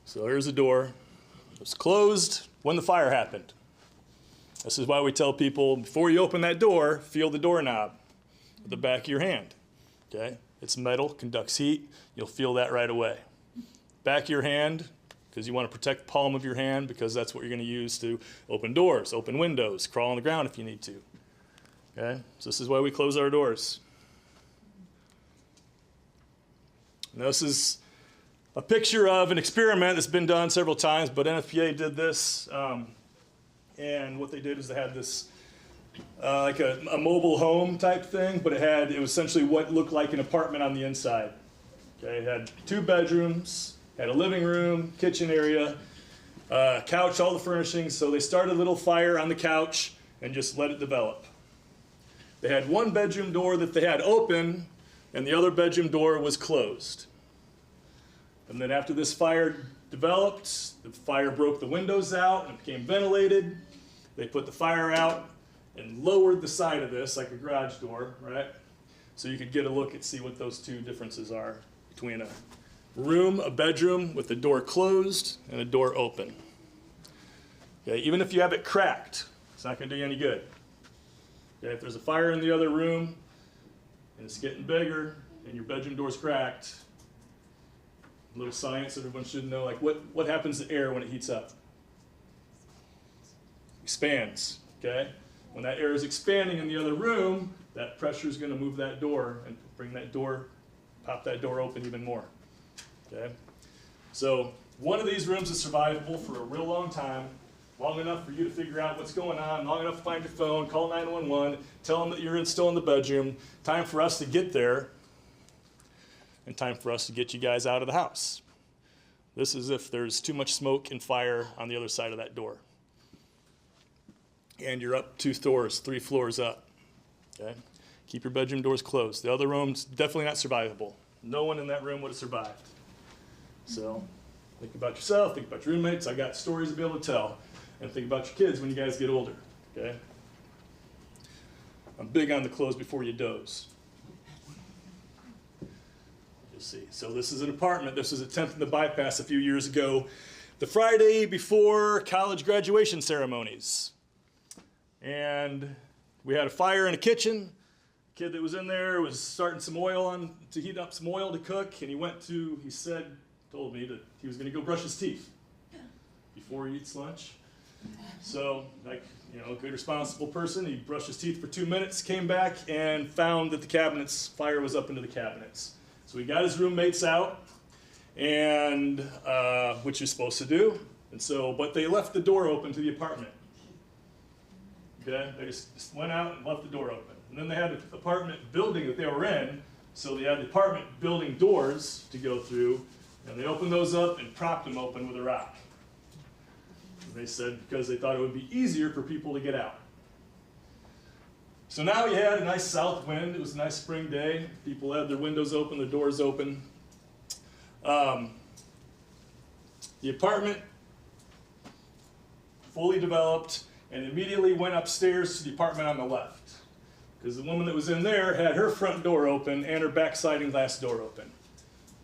So there's the door. It was closed when the fire happened. This is why we tell people, before you open that door, feel the doorknob with the back of your hand. Okay? It's metal, conducts heat. You'll feel that right away. Back of your hand, because you want to protect the palm of your hand, because that's what you're going to use to open doors, open windows, crawl on the ground if you need to. Okay? So this is why we close our doors. Now this is a picture of an experiment that's been done several times, but NFPA did this. And what they did is they had this like a mobile home type thing, but it was essentially what looked like an apartment on the inside. Okay, it had 2 bedrooms, had a living room, kitchen area, couch, all the furnishings. So they started a little fire on the couch and just let it develop. They had 1 bedroom door that they had open, and the other bedroom door was closed. And then after this fire developed, the fire broke the windows out and it became ventilated. They put the fire out, and lowered the side of this like a garage door, right? So you could get a look and see what those two differences are between a room, a bedroom with the door closed and a door open. Okay, even if you have it cracked, it's not going to do you any good. Okay, if there's a fire in the other room and it's getting bigger and your bedroom door's cracked, a little science that everyone should know, like what happens to air when it heats up? Expands, okay? When that air is expanding in the other room, that pressure is going to move that door and bring that door, pop that door open even more. Okay? So one of these rooms is survivable for a real long time, long enough for you to figure out what's going on, long enough to find your phone, call 911, tell them that you're still in the bedroom, time for us to get there, and time for us to get you guys out of the house. This is if there's too much smoke and fire on the other side of that door. And you're up 2 floors, 3 floors up. Okay? Keep your bedroom doors closed. The other room's definitely not survivable. No one in that room would have survived. So think about yourself, think about your roommates. I got stories to be able to tell. And think about your kids when you guys get older. Okay? I'm big on the close before you doze. You'll see. So this is an apartment. This was attempting the bypass a few years ago, the Friday before college graduation ceremonies. And we had a fire in the kitchen. The kid that was in there was starting some oil on to heat up some oil to cook, and he told me that he was going to go brush his teeth before he eats lunch. So, like, a good responsible person, he brushed his teeth for 2 minutes, came back, and found that the fire was up into the cabinets. So he got his roommates out, and which you're supposed to do. And so, but they left the door open to the apartment. Okay, they just went out and left the door open. And then they had the apartment building that they were in, so they had the apartment building doors to go through, and they opened those up and propped them open with a rock. And they said because they thought it would be easier for people to get out. So now we had a nice south wind. It was a nice spring day. People had their windows open, their doors open. The apartment, fully developed, and immediately went upstairs to the apartment on the left. Because the woman that was in there had her front door open and her back sliding glass door open.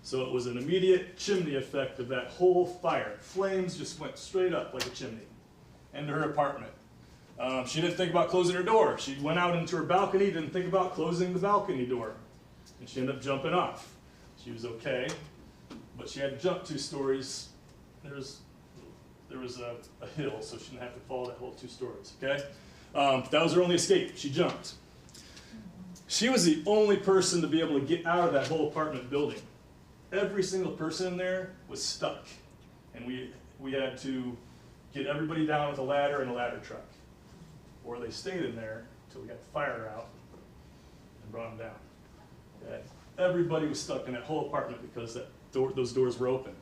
So it was an immediate chimney effect of that whole fire. Flames just went straight up like a chimney into her apartment. She didn't think about closing her door. She went out into her balcony, didn't think about closing the balcony door. And she ended up jumping off. She was okay, but she had to jump 2 stories. There was a hill, so she didn't have to fall that whole 2 stories, okay? That was her only escape. She jumped. She was the only person to be able to get out of that whole apartment building. Every single person in there was stuck, and we had to get everybody down with a ladder and a ladder truck. Or they stayed in there until we got the fire out and brought them down. Okay? Everybody was stuck in that whole apartment because those doors were open.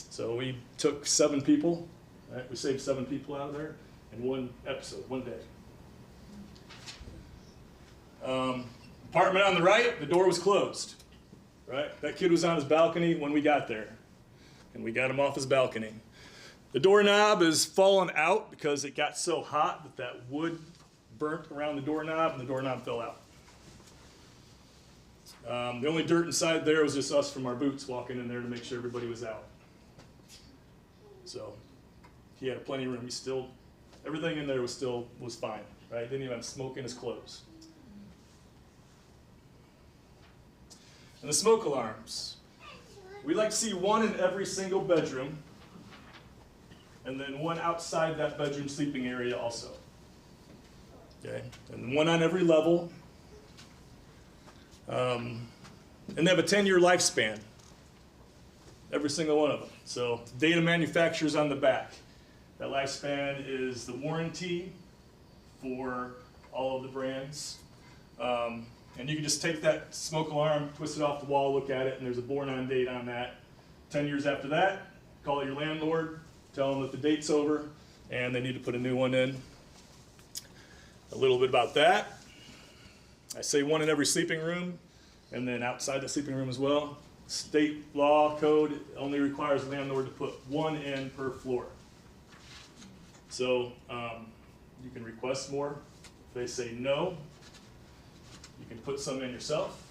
So we took 7 people, right? We saved 7 people out of there in one episode, one day. Apartment on the right, the door was closed, right? That kid was on his balcony when we got there, and we got him off his balcony. The doorknob is fallen out because it got so hot that wood burnt around the doorknob, and the doorknob fell out. The only dirt inside there was just us from our boots walking in there to make sure everybody was out. So he had plenty of room. Everything in there was fine, right? Didn't even have smoke in his clothes. And the smoke alarms. We like to see 1 in every single bedroom, and then 1 outside that bedroom sleeping area also. Okay, and 1 on every level. And they have a 10-year lifespan, every single one of them. So data manufacturers on the back. That lifespan is the warranty for all of the brands. And you can just take that smoke alarm, twist it off the wall, look at it, and there's a born-on date on that. 10 years after that, call your landlord, tell them that the date's over, and they need to put a new one in. A little bit about that. I say 1 in every sleeping room, and then outside the sleeping room as well. State law code only requires the landlord to put 1 in per floor. So you can request more If they say no, you can put some in yourself.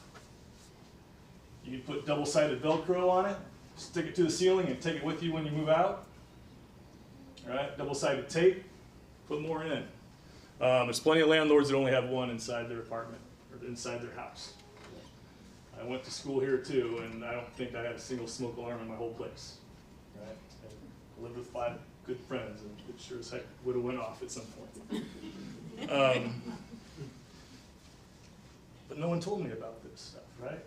You can put double-sided Velcro on it, stick it to the ceiling, and take it with you when you move out. All right, double-sided tape, put more in. There's plenty of landlords that only have one inside their apartment or inside their house. I went to school here too, and I don't think I had a single smoke alarm in my whole place. Right? I lived with 5 good friends, and it sure as heck would have went off at some point. But no one told me about this stuff, right?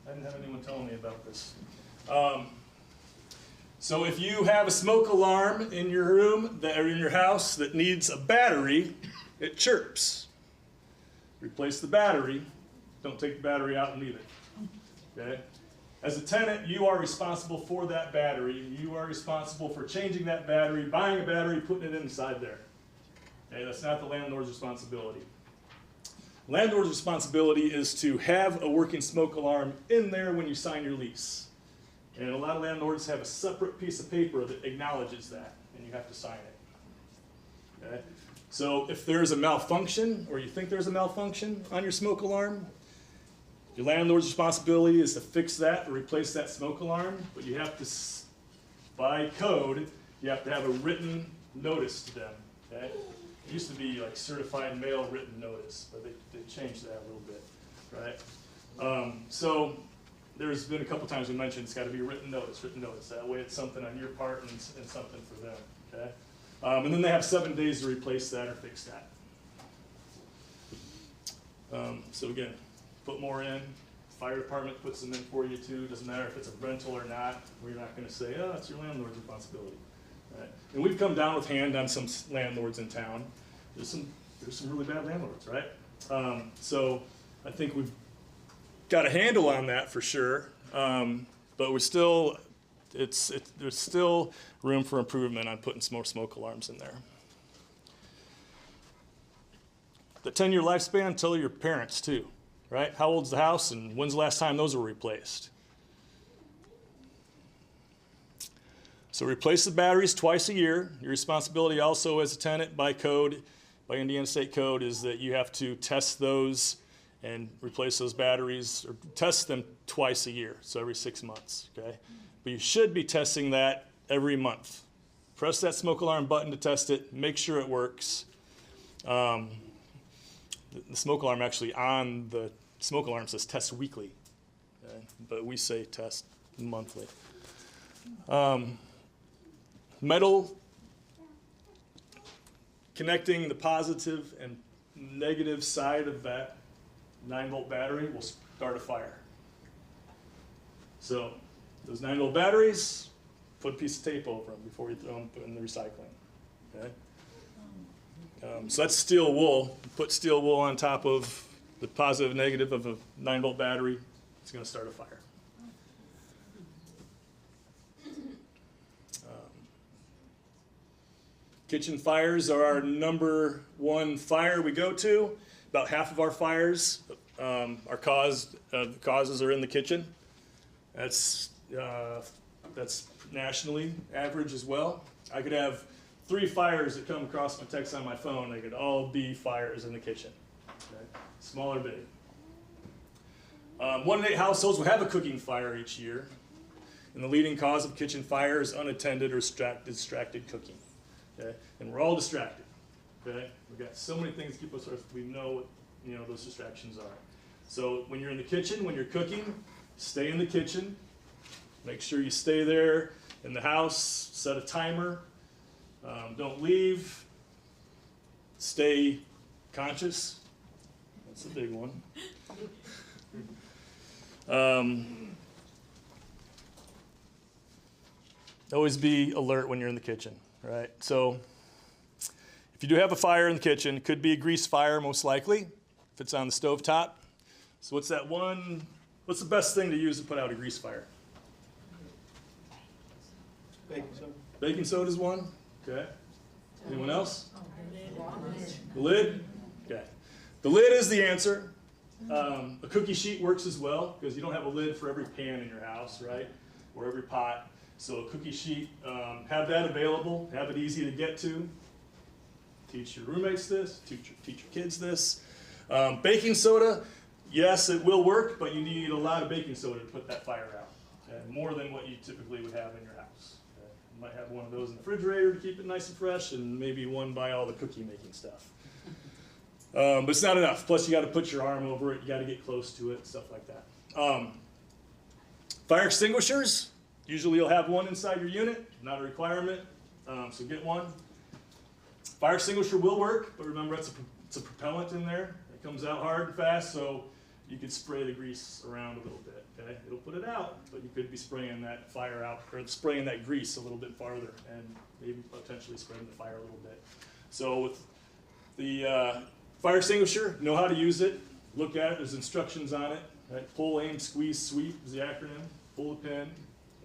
I didn't have anyone telling me about this. So if you have a smoke alarm in your room or in your house that needs a battery, it chirps. Replace the battery. Don't take the battery out and leave it. Okay? As a tenant, you are responsible for that battery. You are responsible for changing that battery, buying a battery, putting it inside there. Okay? That's not the landlord's responsibility. Landlord's responsibility is to have a working smoke alarm in there when you sign your lease. And a lot of landlords have a separate piece of paper that acknowledges that, and you have to sign it. Okay? So if there's a malfunction, or you think there's a malfunction on your smoke alarm, your landlord's responsibility is to fix that or replace that smoke alarm, but you have to, by code, you have to have a written notice to them. Okay? It used to be like certified mail written notice, but they changed that a little bit, right? So there's been a couple times we mentioned it's got to be a written notice. That way it's something on your part and something for them, okay? And then they have 7 days to replace that or fix that. So again, put more in. Fire department puts them in for you too. Doesn't matter if it's a rental or not. We're not going to say, oh, it's your landlord's responsibility. Right? And we've come down with hand on some landlords in town. There's some really bad landlords, right? So I think we've got a handle on that for sure. But we're still, there's still room for improvement on putting some more smoke alarms in there. The 10-year lifespan, tell your parents too, right? How old's the house and when's the last time those were replaced? So replace the batteries twice a year. Your responsibility also as a tenant by code, by Indiana State Code, is that you have to test those and replace those batteries, or test them twice a year, so every 6 months, okay? But you should be testing that every month. Press that smoke alarm button to test it, make sure it works. The smoke alarm actually on the smoke alarm says test weekly, okay? But we say test monthly. Metal connecting the positive and negative side of that 9-volt battery will start a fire. So those 9-volt batteries, put a piece of tape over them before you throw them in the recycling. Okay? So that's steel wool. Put steel wool on top of the positive and negative of a 9-volt battery. It's going to start a fire. Kitchen fires are our number one fire we go to. About half of our fires are caused, the causes are in the kitchen. That's nationally average as well. I could have 3 fires that come across my text on my phone. They could all be fires in the kitchen, okay? Small or big. 1 in 8 households will have a cooking fire each year. And the leading cause of kitchen fire is unattended or distracted cooking. Okay? And we're all distracted. Okay? We've got so many things to keep us, we know what those distractions are. So when you're in the kitchen, when you're cooking, stay in the kitchen. Make sure you stay there in the house. Set a timer. Don't leave. Stay conscious. That's a big one. Always be alert when you're in the kitchen. Right, so if you do have a fire in the kitchen, it could be a grease fire most likely, if it's on the stove top. So what's the best thing to use to put out a grease fire? Baking soda. Baking soda is one, okay. Anyone else? The lid? Okay. The lid is the answer. A cookie sheet works as well, because you don't have a lid for every pan in your house, right, or every pot. So a cookie sheet, have that available, have it easy to get to. Teach your roommates this, teach your kids this. Baking soda, yes, it will work, but you need a lot of baking soda to put that fire out. Okay? More than what you typically would have in your house. Okay? You might have one of those in the refrigerator to keep it nice and fresh, and maybe one by all the cookie making stuff. But it's not enough. Plus, you got to put your arm over it. You got to get close to it, stuff like that. Fire extinguishers. Usually, you'll have one inside your unit. Not a requirement, so get one. Fire extinguisher will work, but remember, it's a propellant in there. It comes out hard and fast, so you could spray the grease around a little bit. Okay, it'll put it out, but you could be spraying that fire out or spraying that grease a little bit farther, and maybe potentially spreading the fire a little bit. So with the fire extinguisher, know how to use it. Look at it. There's instructions on it. Right? Pull, aim, squeeze, sweep is the acronym. Pull the pin,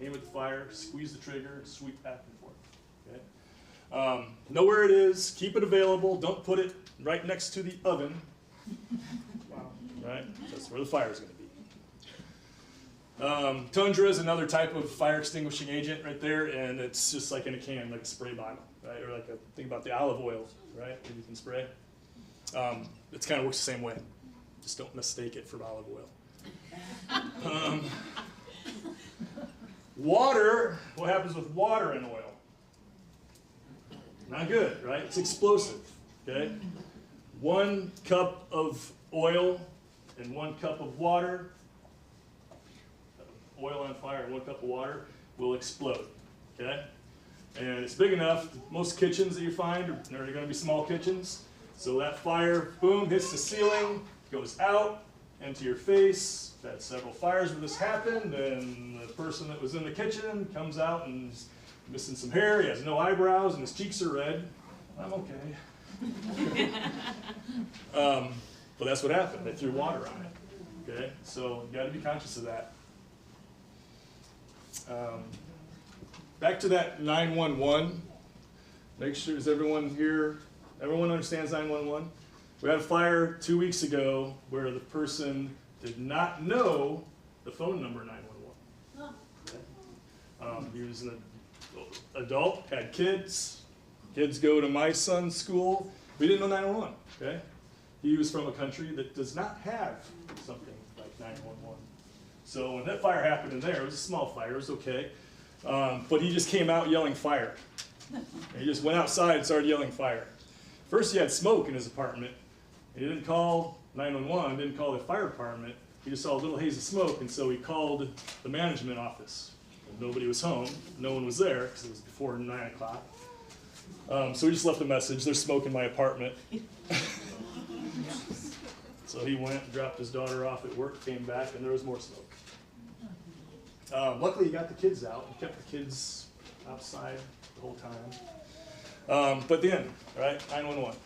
aim at the fire, squeeze the trigger, sweep back and forth. Okay? Know where it is. Keep it available. Don't put it right next to the oven. Right? That's where the fire is going to be. Tundra is another type of fire extinguishing agent right there, and it's just like in a can, like a spray bottle, right? Or like think about the olive oil, right? That you can spray. It kind of works the same way. Just don't mistake it for olive oil. Water, what happens with water and oil? Not good, right? It's explosive, okay? 1 cup of oil and 1 cup of water, oil on fire and 1 cup of water will explode, okay? And it's big enough, most kitchens that you find are going to be small kitchens. So that fire, boom, hits the ceiling, goes out into your face. I've had several fires where this happened, and the person that was in the kitchen comes out and is missing some hair, he has no eyebrows, and his cheeks are red. I'm okay. But that's what happened. They threw water on it. Okay? So you got to be conscious of that. Back to that 911. Make sure, is everyone here? Everyone understands 911? We had a fire 2 weeks ago where the person did not know the phone number 911. Okay? He was an adult, had kids. Kids go to my son's school. We didn't know 911. Okay? He was from a country that does not have something like 911. So when that fire happened in there, it was a small fire, it was okay. But he just came out yelling fire. And he just went outside and started yelling fire. First he had smoke in his apartment. He didn't call 911, didn't call the fire department. He just saw a little haze of smoke, and so he called the management office. And nobody was home, no one was there, because it was before 9 o'clock. So he just left a message, there's smoke in my apartment. So he went and dropped his daughter off at work, came back, and there was more smoke. Luckily he got the kids out, and kept the kids outside the whole time. But then, right, 911.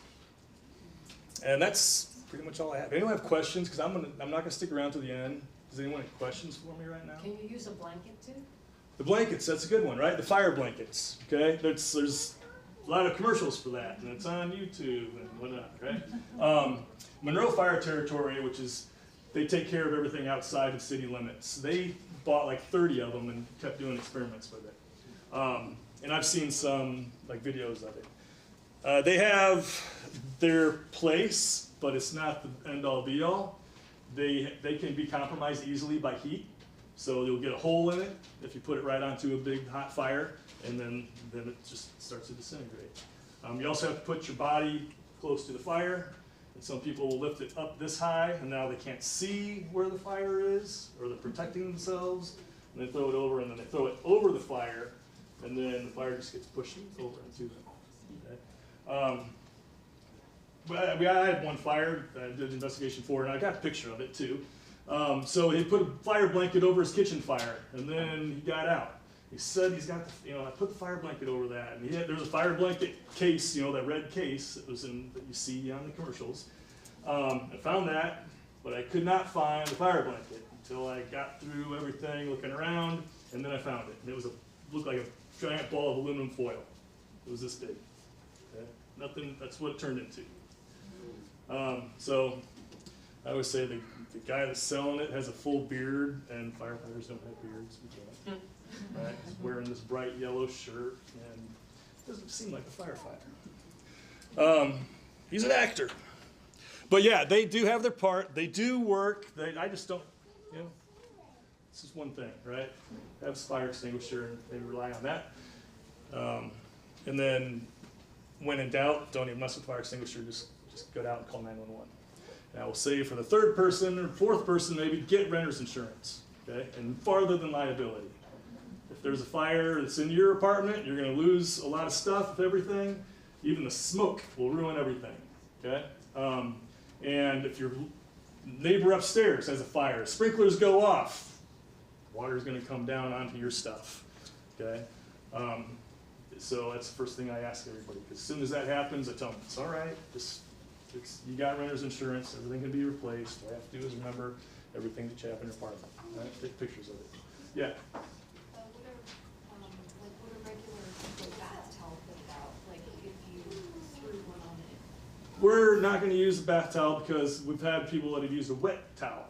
And that's pretty much all I have. Anyone have questions? Because I'm not going to stick around to the end. Does anyone have questions for me right now? Can you use a blanket too? The blankets, that's a good one, right? The fire blankets, okay? There's a lot of commercials for that, and it's on YouTube and whatnot, right? Monroe Fire Territory, which is, they take care of everything outside of city limits. They bought like 30 of them and kept doing experiments with it. And I've seen some like videos of it. They have their place, but it's not the end-all be-all. They can be compromised easily by heat, so you'll get a hole in it if you put it right onto a big hot fire, and then it just starts to disintegrate. You also have to put your body close to the fire, and some people will lift it up this high, and now they can't see where the fire is, or they're protecting themselves, and they throw it over, and then they throw it over the fire, and then the fire just gets pushed over into them. Okay? I had one fire that I did an investigation for, and I got a picture of it too. So he put a fire blanket over his kitchen fire, and then he got out. He said he's got the, I put the fire blanket over that, and there was a fire blanket case, that red case that was that you see on the commercials. I found that, but I could not find the fire blanket until I got through everything, looking around, and then I found it. And it looked like a giant ball of aluminum foil. It was this big. Okay? Nothing. That's what it turned into. So I always say the guy that's selling it has a full beard, and firefighters don't have beards. We can't. Right? He's wearing this bright yellow shirt, and doesn't seem like a firefighter. He's an actor. But yeah, they do have their part. They do work. I just don't, this is one thing, right? Have a fire extinguisher, and they rely on that. And then when in doubt, don't even mess with fire extinguisher. Just go out and call 911. And I will say for the third person or fourth person, maybe get renter's insurance, okay? And farther than liability. If there's a fire that's in your apartment, you're going to lose a lot of stuff, everything. Even the smoke will ruin everything, okay? And if your neighbor upstairs has a fire, sprinklers go off, water's going to come down onto your stuff, okay? So that's the first thing I ask everybody. As soon as that happens, I tell them, it's all right. You got renter's insurance. Everything can be replaced. All you have to do is remember everything that you have in your apartment. Right? Take pictures of it. Yeah. What are regular bath towel put out? Like if you threw one on it? We're not going to use a bath towel because we've had people that have used a wet towel,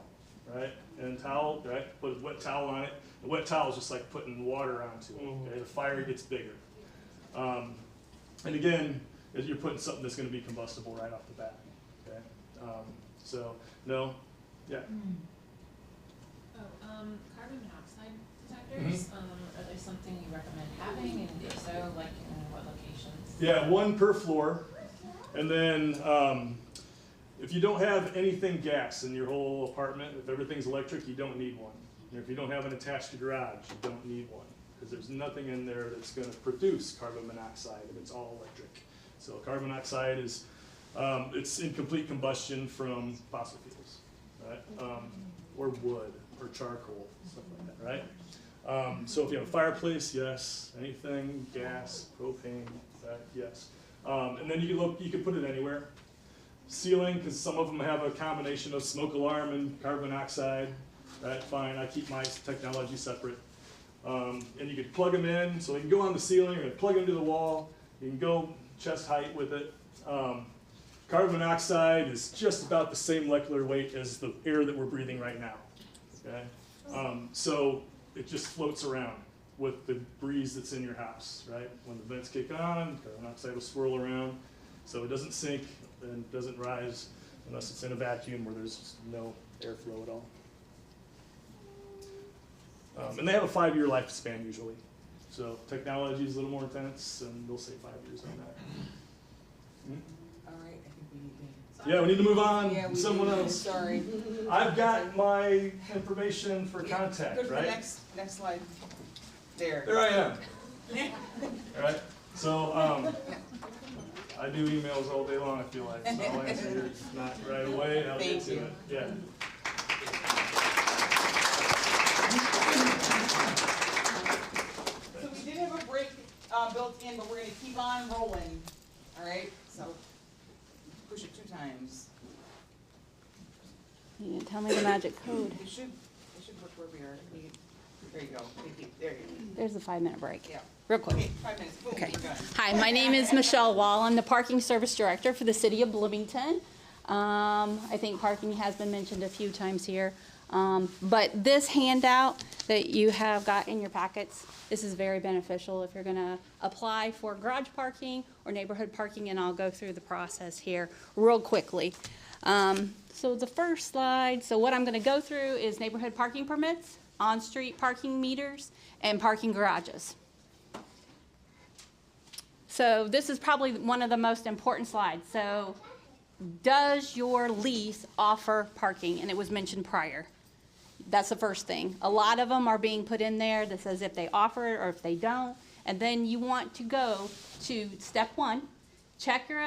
right? And towel, right? Put a wet towel on it. The wet towel is just like putting water onto it. Okay? The fire gets bigger. And again, you're putting something that's going to be combustible right off the bat. Okay. So no, yeah. Carbon monoxide detectors. Are they something you recommend having, and if so, like in what locations? Yeah, one per floor, and then if you don't have anything gas in your whole apartment, if everything's electric, you don't need one. And if you don't have an attached garage, you don't need one because there's nothing in there that's going to produce carbon monoxide if it's all electric. So carbon monoxide is it's incomplete combustion from fossil fuels, right? Or wood or charcoal, stuff like that, right? So if you have a fireplace, yes. Anything, gas, propane, right? Yes. And then you can put it anywhere. Ceiling, because some of them have a combination of smoke alarm and carbon monoxide, right? Fine, I keep my technology separate. And you could plug them in, so they can go on the ceiling, or plug them to the wall. You can go chest height with it. Carbon monoxide is just about the same molecular weight as the air that we're breathing right now. Okay? So it just floats around with the breeze that's in your house, right? When the vents kick on, carbon monoxide will swirl around. So it doesn't sink and doesn't rise unless it's in a vacuum where there's no airflow at all. And they have a 5-year lifespan usually. So technology is a little more intense, and they'll say 5 years on that. All right, I think we need to. Yeah, we need to move on. Yeah, we Someone do. else. Sorry. I've got my information for Yeah, contact, go to the right? next slide. There. There I am. All right. So I do emails all day long, I feel like. So I'll answer yours not right away. I'll get to it. Yeah. So we did have a break built in, but we're gonna keep on rolling, all right? So push it 2 times. You didn't tell me the magic code. It should work where we are. There you go. There you go. There's a 5-minute break. Yeah. Real quick. Okay, 5 minutes. Boom, Okay. we're done. Hi, my name is Michelle Wall. I'm the Parking Service Director for the City of Bloomington. I think parking has been mentioned a few times here. But this handout that you have got in your packets, this is very beneficial if you're going to apply for garage parking or neighborhood parking, and I'll go through the process here real quickly. So the first slide, so what I'm going to go through is neighborhood parking permits, on-street parking meters, and parking garages. So this is probably one of the most important slides. So does your lease offer parking? And it was mentioned prior. That's the first thing. A lot of them are being put in there that says if they offer it or if they don't. And then you want to go to step 1, check your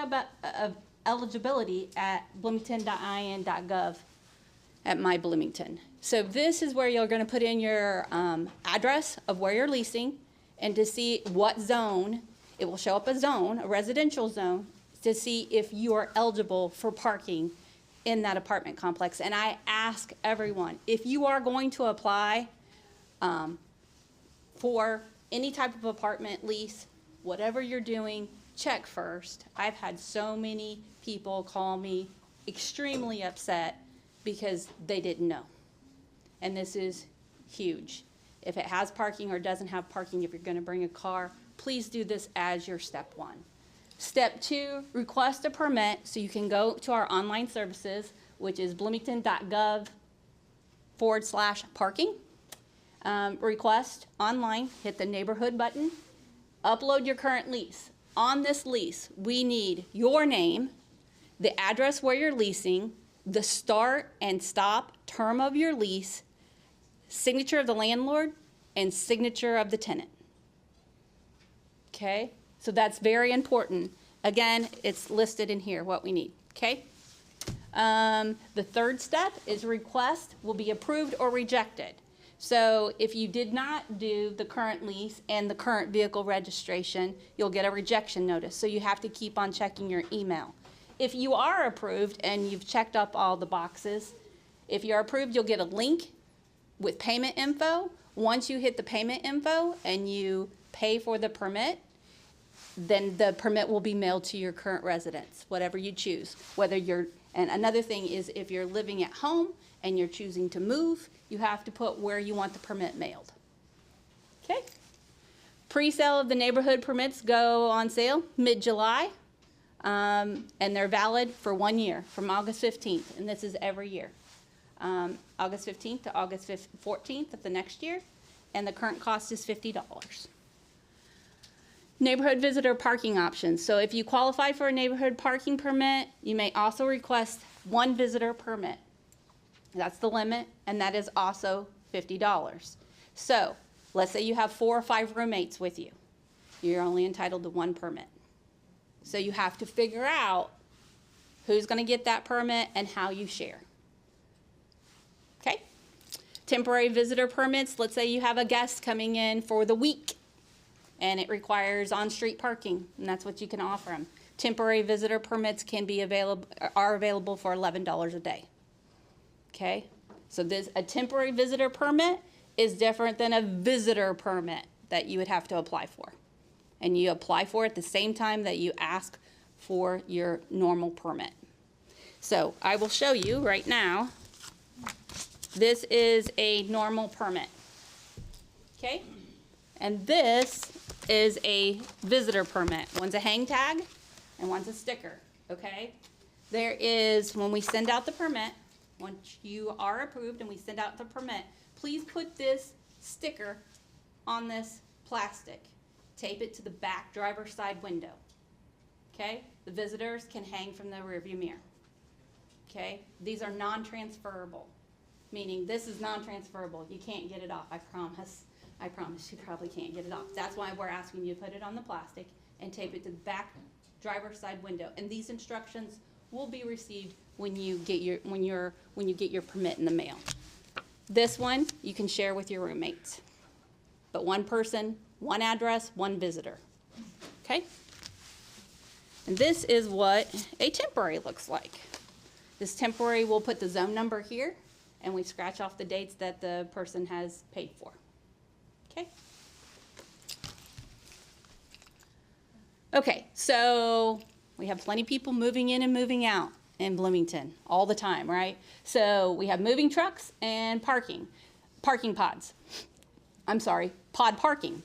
eligibility at bloomington.in.gov at My Bloomington. So this is where you're going to put in your address of where you're leasing and to see what zone. It will show up a zone, a residential zone, to see if you are eligible for parking in that apartment complex. And I ask everyone, if you are going to apply for any type of apartment lease, whatever you're doing, check first. I've had so many people call me extremely upset because they didn't know. And this is huge. If it has parking or doesn't have parking, if you're going to bring a car, please do this as your step 1. Step 2, request a permit, so you can go to our online services, which is bloomington.gov/parking. Request online, hit the neighborhood button, upload your current lease. On this lease, we need your name, the address where you're leasing, the start and stop term of your lease, signature of the landlord, and signature of the tenant. Okay? So that's very important. Again, it's listed in here, what we need, okay? The third step is request will be approved or rejected. So if you did not do the current lease and the current vehicle registration, you'll get a rejection notice. So you have to keep on checking your email. If you are approved and you've checked up all the boxes, if you're approved, you'll get a link with payment info. Once you hit the payment info and you pay for the permit, then the permit will be mailed to your current residence, whatever you choose. And another thing is if you're living at home and you're choosing to move, you have to put where you want the permit mailed. Okay? Pre-sale of the neighborhood permits go on sale mid-July, and they're valid for 1 year, from August 15th, and this is every year. August 15th to August 14th of the next year, and the current cost is $50. Neighborhood visitor parking options. So if you qualify for a neighborhood parking permit, you may also request 1 visitor permit. That's the limit, and that is also $50. So let's say you have 4 or 5 roommates with you. You're only entitled to 1 permit. So you have to figure out who's going to get that permit and how you share. Okay? Temporary visitor permits. Let's say you have a guest coming in for the week, and it requires on-street parking, and that's what you can offer them. Temporary visitor permits are available for $11 a day. Okay, so a temporary visitor permit is different than a visitor permit that you would have to apply for, and you apply for it at the same time that you ask for your normal permit. So I will show you right now. This is a normal permit. Okay, and this is a visitor permit. One's a hang tag and one's a sticker, okay? There is, when we send out the permit, once you are approved and we send out the permit, please put this sticker on this plastic. Tape it to the back driver's side window, okay? The visitors can hang from the rearview mirror, okay? These are non-transferable, meaning this is non-transferable. You can't get it off, I promise. I promise you probably can't get it off. That's why we're asking you to put it on the plastic and tape it to the back driver's side window. And these instructions will be received when you get your permit in the mail. This one you can share with your roommates. But 1 person, 1 address, 1 visitor. Okay? And this is what a temporary looks like. This temporary, we'll put the zone number here, and we scratch off the dates that the person has paid for. Okay. Okay, so we have plenty of people moving in and moving out in Bloomington all the time, right? So we have moving trucks and parking pods. I'm sorry, pod parking.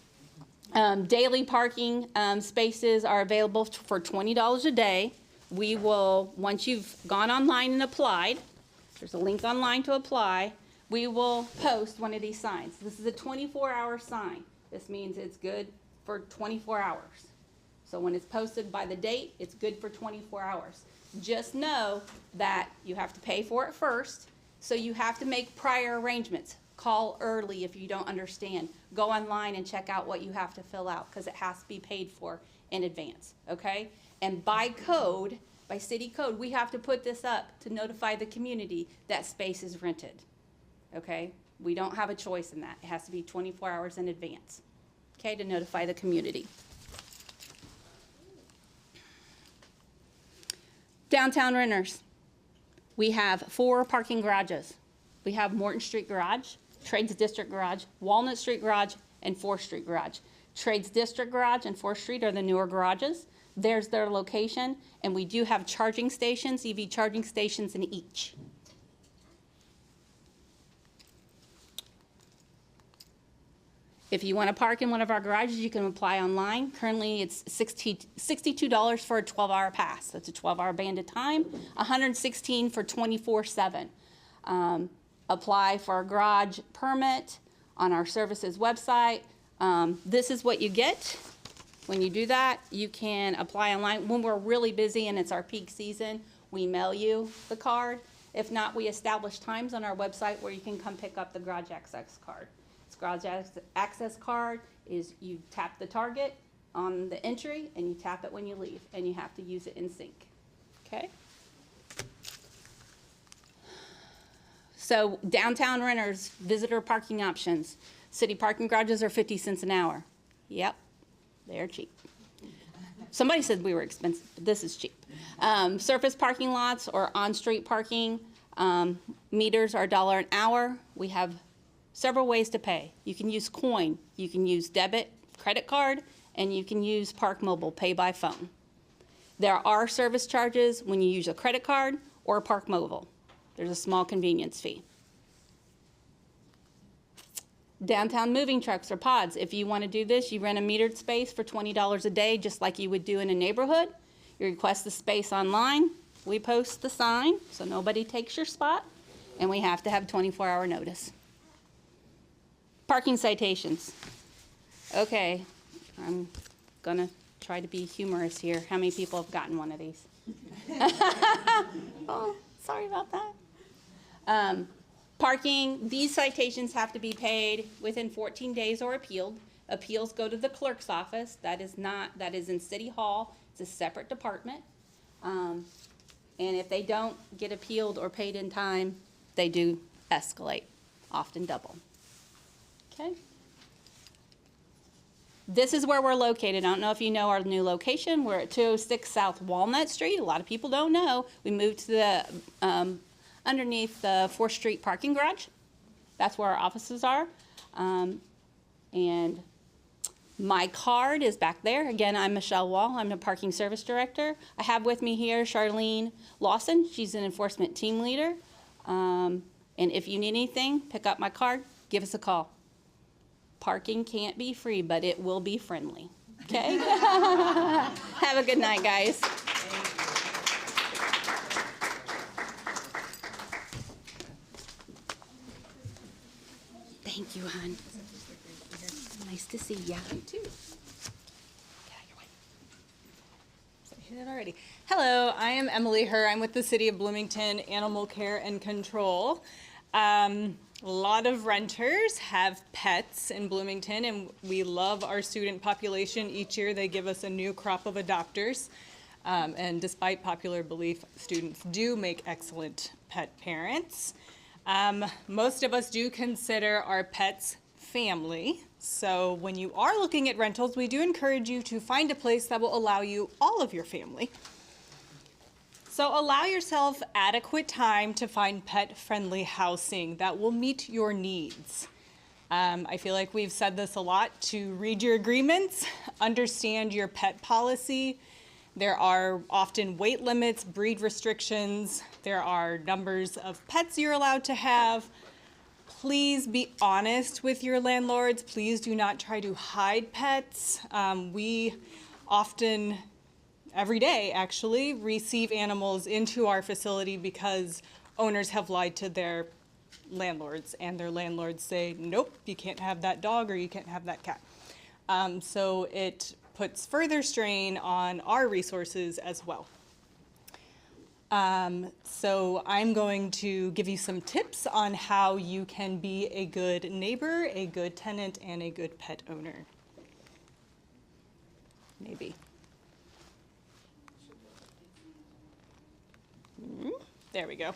Daily parking spaces are available for $20 a day. We will, once you've gone online and applied, there's a link online to apply, we will post one of these signs. This is a 24-hour sign. This means it's good for 24 hours. So when it's posted by the date, it's good for 24 hours. Just know that you have to pay for it first, so you have to make prior arrangements. Call early if you don't understand. Go online and check out what you have to fill out, because it has to be paid for in advance, okay? And by code, by city code, we have to put this up to notify the community that space is rented. Okay, we don't have a choice in that. It has to be 24 hours in advance, okay, to notify the community. Downtown renters. We have 4 parking garages. We have Morton Street Garage, Trades District Garage, Walnut Street Garage, and 4th Street Garage. Trades District Garage and 4th Street are the newer garages. There's their location, and we do have charging stations, EV charging stations in each. If you want to park in one of our garages, you can apply online. Currently, it's $62 for a 12-hour pass. That's a 12-hour banded time, $116 for 24/7. Apply for a garage permit on our services website. This is what you get. When you do that, you can apply online. When we're really busy and it's our peak season, we mail you the card. If not, we establish times on our website where you can come pick up the garage access card. This garage access card is you tap the target on the entry and you tap it when you leave, and you have to use it in sync. Okay? So downtown renters, visitor parking options. City parking garages are 50 cents an hour. Yep, they're cheap. Somebody said we were expensive, but this is cheap. Surface parking lots or on-street parking, meters are $1 an hour. We have several ways to pay. You can use coin, you can use debit, credit card, and you can use Park Mobile, pay by phone. There are service charges when you use a credit card or Park Mobile. There's a small convenience fee. Downtown moving trucks or pods. If you want to do this, you rent a metered space for $20 a day, just like you would do in a neighborhood. You request the space online. We post the sign so nobody takes your spot, and we have to have 24-hour notice. Parking citations. Okay, I'm gonna try to be humorous here. How many people have gotten one of these? Oh, sorry about that. Parking, these citations have to be paid within 14 days or appealed. Appeals go to the clerk's office. That is in City Hall. It's a separate department. And if they don't get appealed or paid in time, they do escalate, often double. Okay? This is where we're located. I don't know if you know our new location. We're at 206 South Walnut Street. A lot of people don't know. We moved to the underneath the 4th Street parking garage. That's where our offices are. And my card is back there. Again, I'm Michelle Wall. I'm the parking service director. I have with me here Charlene Lawson. She's an enforcement team leader. And if you need anything, pick up my card, give us a call. Parking can't be free, but it will be friendly. Okay? Have a good night, guys. Thank you, hon. Nice to see ya. You too. Hit it already. Hello, I am Emily Herr. I'm with the City of Bloomington Animal Care and Control. A lot of renters have pets in Bloomington, and we love our student population. Each year they give us a new crop of adopters. And despite popular belief, students do make excellent pet parents. Most of us do consider our pets family. So when you are looking at rentals, we do encourage you to find a place that will allow you all of your family. So allow yourself adequate time to find pet-friendly housing that will meet your needs. I feel like we've said this a lot, to read your agreements, understand your pet policy. There are often weight limits, breed restrictions. There are numbers of pets you're allowed to have. Please be honest with your landlords. Please do not try to hide pets. We often, every day actually, receive animals into our facility because owners have lied to their landlords, and their landlords say, nope, you can't have that dog or you can't have that cat. So it puts further strain on our resources as well. So I'm going to give you some tips on how you can be a good neighbor, a good tenant, and a good pet owner. Maybe. There we go.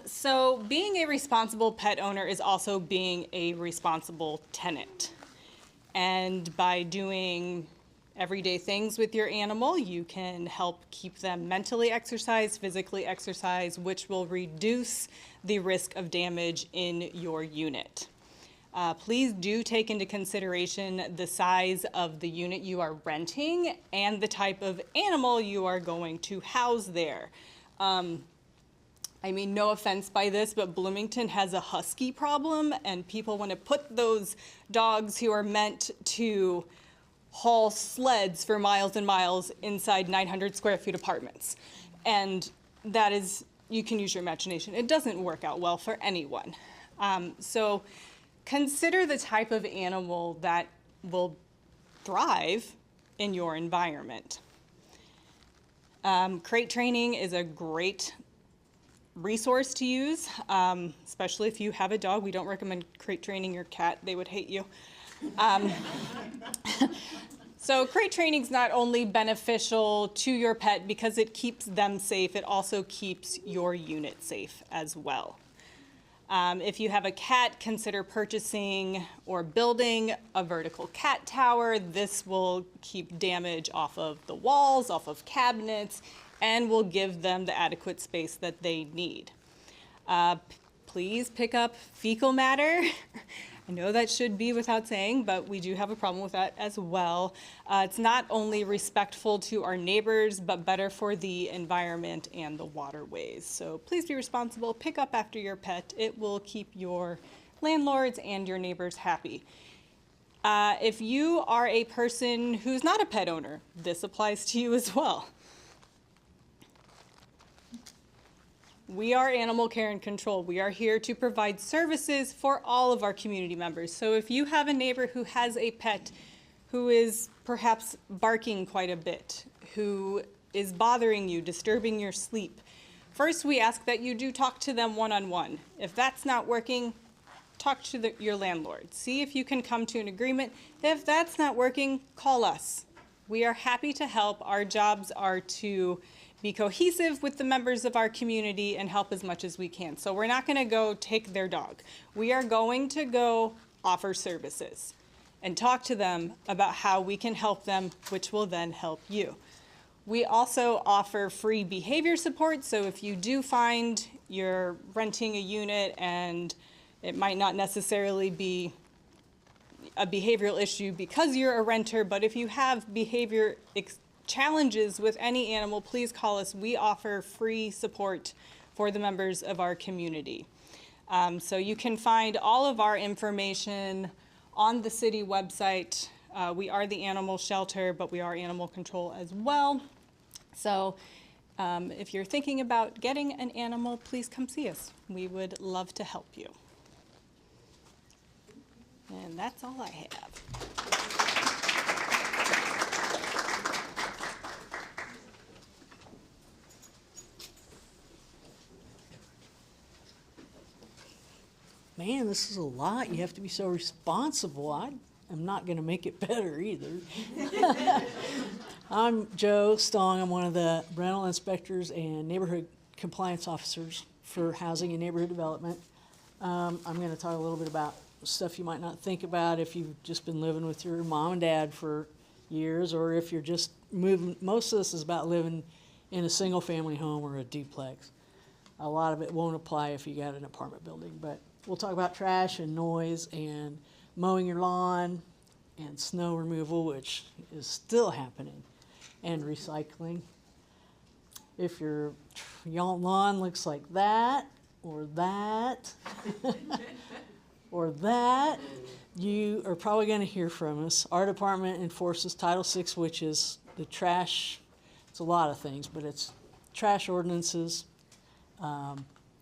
So being a responsible pet owner is also being a responsible tenant. And by doing everyday things with your animal, you can help keep them mentally exercised, physically exercised, which will reduce the risk of damage in your unit. Please do take into consideration the size of the unit you are renting and the type of animal you are going to house there. I mean no offense by this, but Bloomington has a husky problem, and people want to put those dogs who are meant to haul sleds for miles and miles inside 900 square feet apartments. And that is, you can use your imagination. It doesn't work out well for anyone. So consider the type of animal that will thrive in your environment. Crate training is a great resource to use, especially if you have a dog. We don't recommend crate training your cat. They would hate you. So crate training is not only beneficial to your pet because it keeps them safe, it also keeps your unit safe as well. If you have a cat, consider purchasing or building a vertical cat tower. This will keep damage off of the walls, off of cabinets, and will give them the adequate space that they need. Please pick up fecal matter. I know that should be without saying, but we do have a problem with that as well. It's not only respectful to our neighbors, but better for the environment and the waterways. So please be responsible, pick up after your pet. It will keep your landlords and your neighbors happy. If you are a person who's not a pet owner, this applies to you as well. We are Animal Care and Control. We are here to provide services for all of our community members. So if you have a neighbor who has a pet who is perhaps barking quite a bit, who is bothering you, disturbing your sleep, first we ask that you do talk to them one-on-one. If that's not working, talk to your landlord. See if you can come to an agreement. If that's not working, call us. We are happy to help. Our jobs are to be cohesive with the members of our community and help as much as we can. So we're not gonna go take their dog. We are going to go offer services and talk to them about how we can help them, which will then help you. We also offer free behavior support. So if you do find you're renting a unit and it might not necessarily be a behavioral issue because you're a renter, but if you have behavior challenges with any animal, please call us. We offer free support for the members of our community. So you can find all of our information on the city website. We are the animal shelter, but we are animal control as well. So if you're thinking about getting an animal, please come see us. We would love to help you. And that's all I have. Man, this is a lot. You have to be so responsible. I am not going to make it better either. I'm Joe Stong. I'm one of the rental inspectors and neighborhood compliance officers for housing and neighborhood development. I'm going to talk a little bit about stuff you might not think about if you've just been living with your mom and dad for years, or if you're just moving. Most of this is about living in a single family home or a duplex. A lot of it won't apply if you got an apartment building, but we'll talk about trash and noise and mowing your lawn and snow removal, which is still happening, and recycling. If your lawn looks like that, or that, or that, you are probably going to hear from us. Our department enforces Title VI, which is the trash. It's a lot of things, but it's trash ordinances,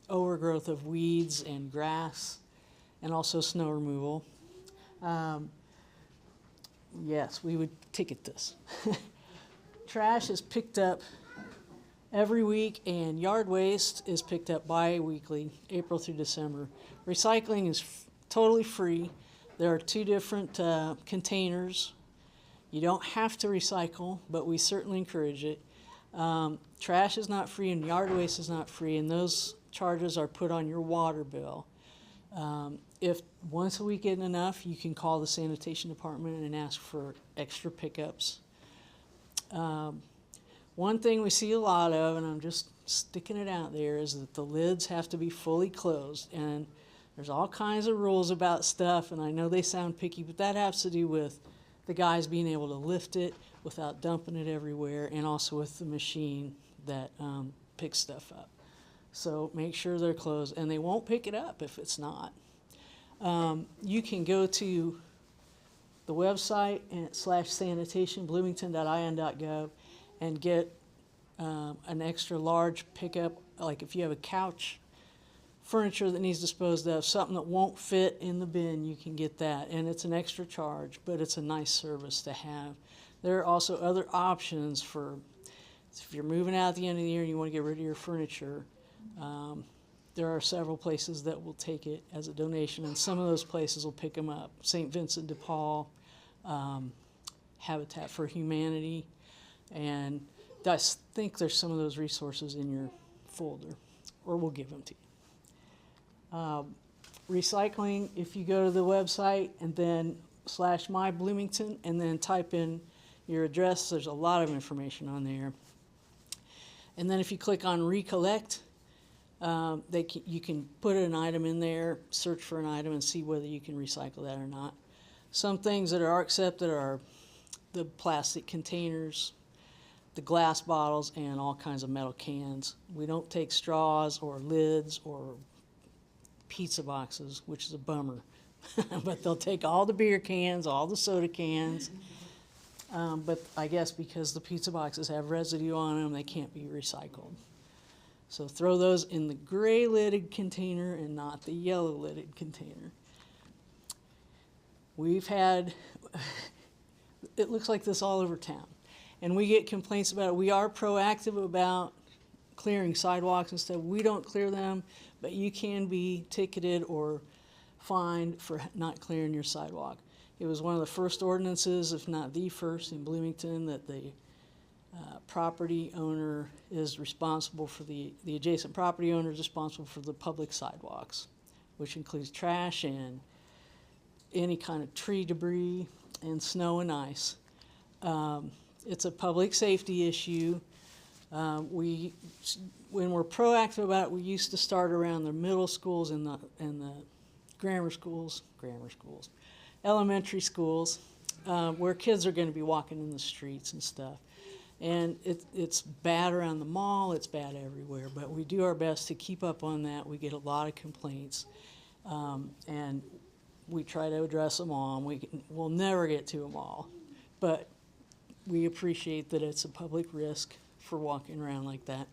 overgrowth of weeds and grass, and also snow removal. Yes, we would ticket this. Trash is picked up every week, and yard waste is picked up bi-weekly, April through December. Recycling is totally free. There are 2 different containers. You don't have to recycle, but we certainly encourage it. Trash is not free and yard waste is not free, and those charges are put on your water bill. If once a week isn't enough, you can call the sanitation department and ask for extra pickups. One thing we see a lot of, and I'm just sticking it out there, is that the lids have to be fully closed. And there's all kinds of rules about stuff, and I know they sound picky, but that has to do with the guys being able to lift it without dumping it everywhere, and also with the machine that picks stuff up. So make sure they're closed, and they won't pick it up if it's not. You can go to the website and /sanitation, bloomington.in.gov, and get an extra large pickup, like if you have a couch, furniture that needs disposed of, something that won't fit in the bin, you can get that. And it's an extra charge, but it's a nice service to have. There are also other options for, if you're moving out at the end of the year and you want to get rid of your furniture, there are several places that will take it as a donation, and some of those places will pick them up. St. Vincent de Paul, Habitat for Humanity, and I think there's some of those resources in your folder, or we'll give them to you. Recycling, if you go to the website and then /my Bloomington and then type in your address, there's a lot of information on there. And then if you click on recollect, you can put an item in there, search for an item, and see whether you can recycle that or not. Some things that are accepted are the plastic containers, the glass bottles, and all kinds of metal cans. We don't take straws or lids or pizza boxes, which is a bummer. But they'll take all the beer cans, all the soda cans. But I guess because the pizza boxes have residue on them, they can't be recycled. So throw those in the gray lidded container and not the yellow lidded container. We've had, it looks like this all over town. And we get complaints about it. We are proactive about clearing sidewalks and stuff. We don't clear them, but you can be ticketed or fined for not clearing your sidewalk. It was one of the first ordinances, if not the first, in Bloomington, that the property owner is responsible for the adjacent property owner is responsible for the public sidewalks, which includes trash and any kind of tree debris and snow and ice. It's a public safety issue. When we're proactive about it, we used to start around the middle schools and the elementary schools, where kids are going to be walking in the streets and stuff. And it's bad around the mall, it's bad everywhere, but we do our best to keep up on that. We get a lot of complaints, and we try to address them all. We'll never get to them all, but we appreciate that it's a public risk for walking around like that.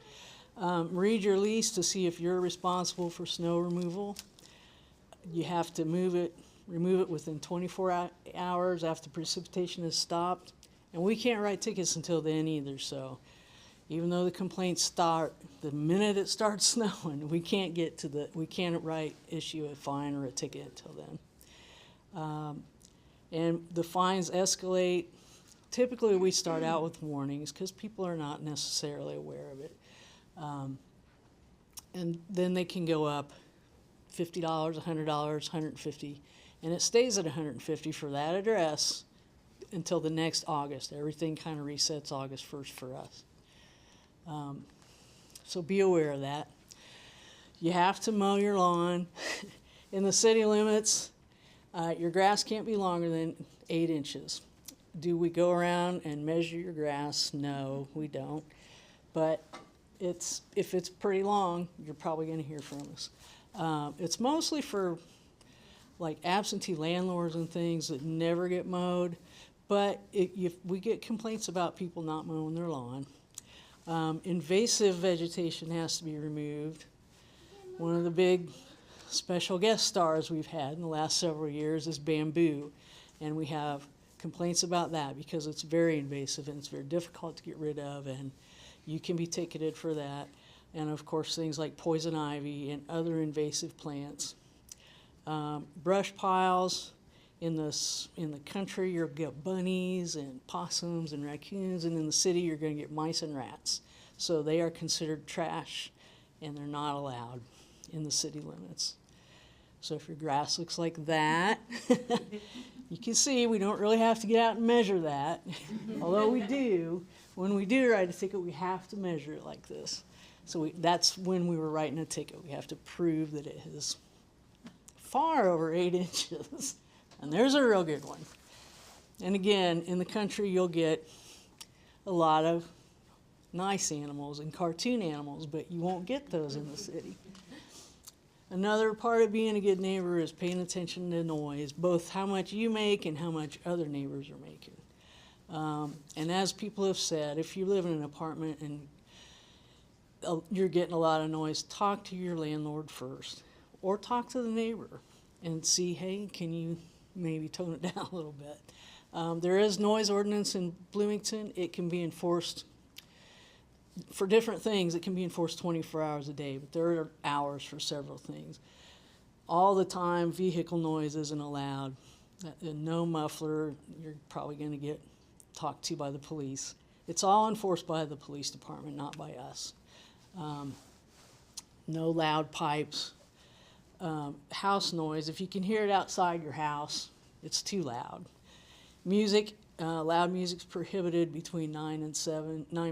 Read your lease to see if you're responsible for snow removal. You have to remove it within 24 hours after precipitation has stopped. And we can't write tickets until then either, so even though the complaints start, the minute it starts snowing, we can't issue a fine or a ticket until then. And the fines escalate. Typically, we start out with warnings because people are not necessarily aware of it. And then they can go up $50, $100, $150, and it stays at $150 for that address until the next August. Everything kind of resets August 1st for us. So be aware of that. You have to mow your lawn. In the city limits, your grass can't be longer than 8 inches. Do we go around and measure your grass? No, we don't. But if it's pretty long, you're probably going to hear from us. It's mostly for like absentee landlords and things that never get mowed. But if we get complaints about people not mowing their lawn. Invasive vegetation has to be removed. One of the big special guest stars we've had in the last several years is bamboo. And we have complaints about that because it's very invasive and it's very difficult to get rid of, and you can be ticketed for that. And of course things like poison ivy and other invasive plants. Brush piles. In the country, you'll get bunnies and possums and raccoons, and in the city, you're going to get mice and rats. So they are considered trash, and they're not allowed in the city limits. So if your grass looks like that, you can see we don't really have to get out and measure that, although we do. When we do write a ticket, we have to measure it like this. So that's when we were writing a ticket. We have to prove that it is far over 8 inches. And there's a real good one. And again, in the country, you'll get a lot of nice animals and cartoon animals, but you won't get those in the city. Another part of being a good neighbor is paying attention to noise, both how much you make and how much other neighbors are making. And as people have said, if you live in an apartment and you're getting a lot of noise, talk to your landlord first, or talk to the neighbor and see, hey, can you maybe tone it down a little bit? There is noise ordinance in Bloomington. It can be enforced for different things. It can be enforced 24 hours a day, but there are hours for several things. All the time, vehicle noise isn't allowed. No muffler, you're probably going to get talked to by the police. It's all enforced by the police department, not by us. No loud pipes. House noise, if you can hear it outside your house, it's too loud. Music, loud music's prohibited between 9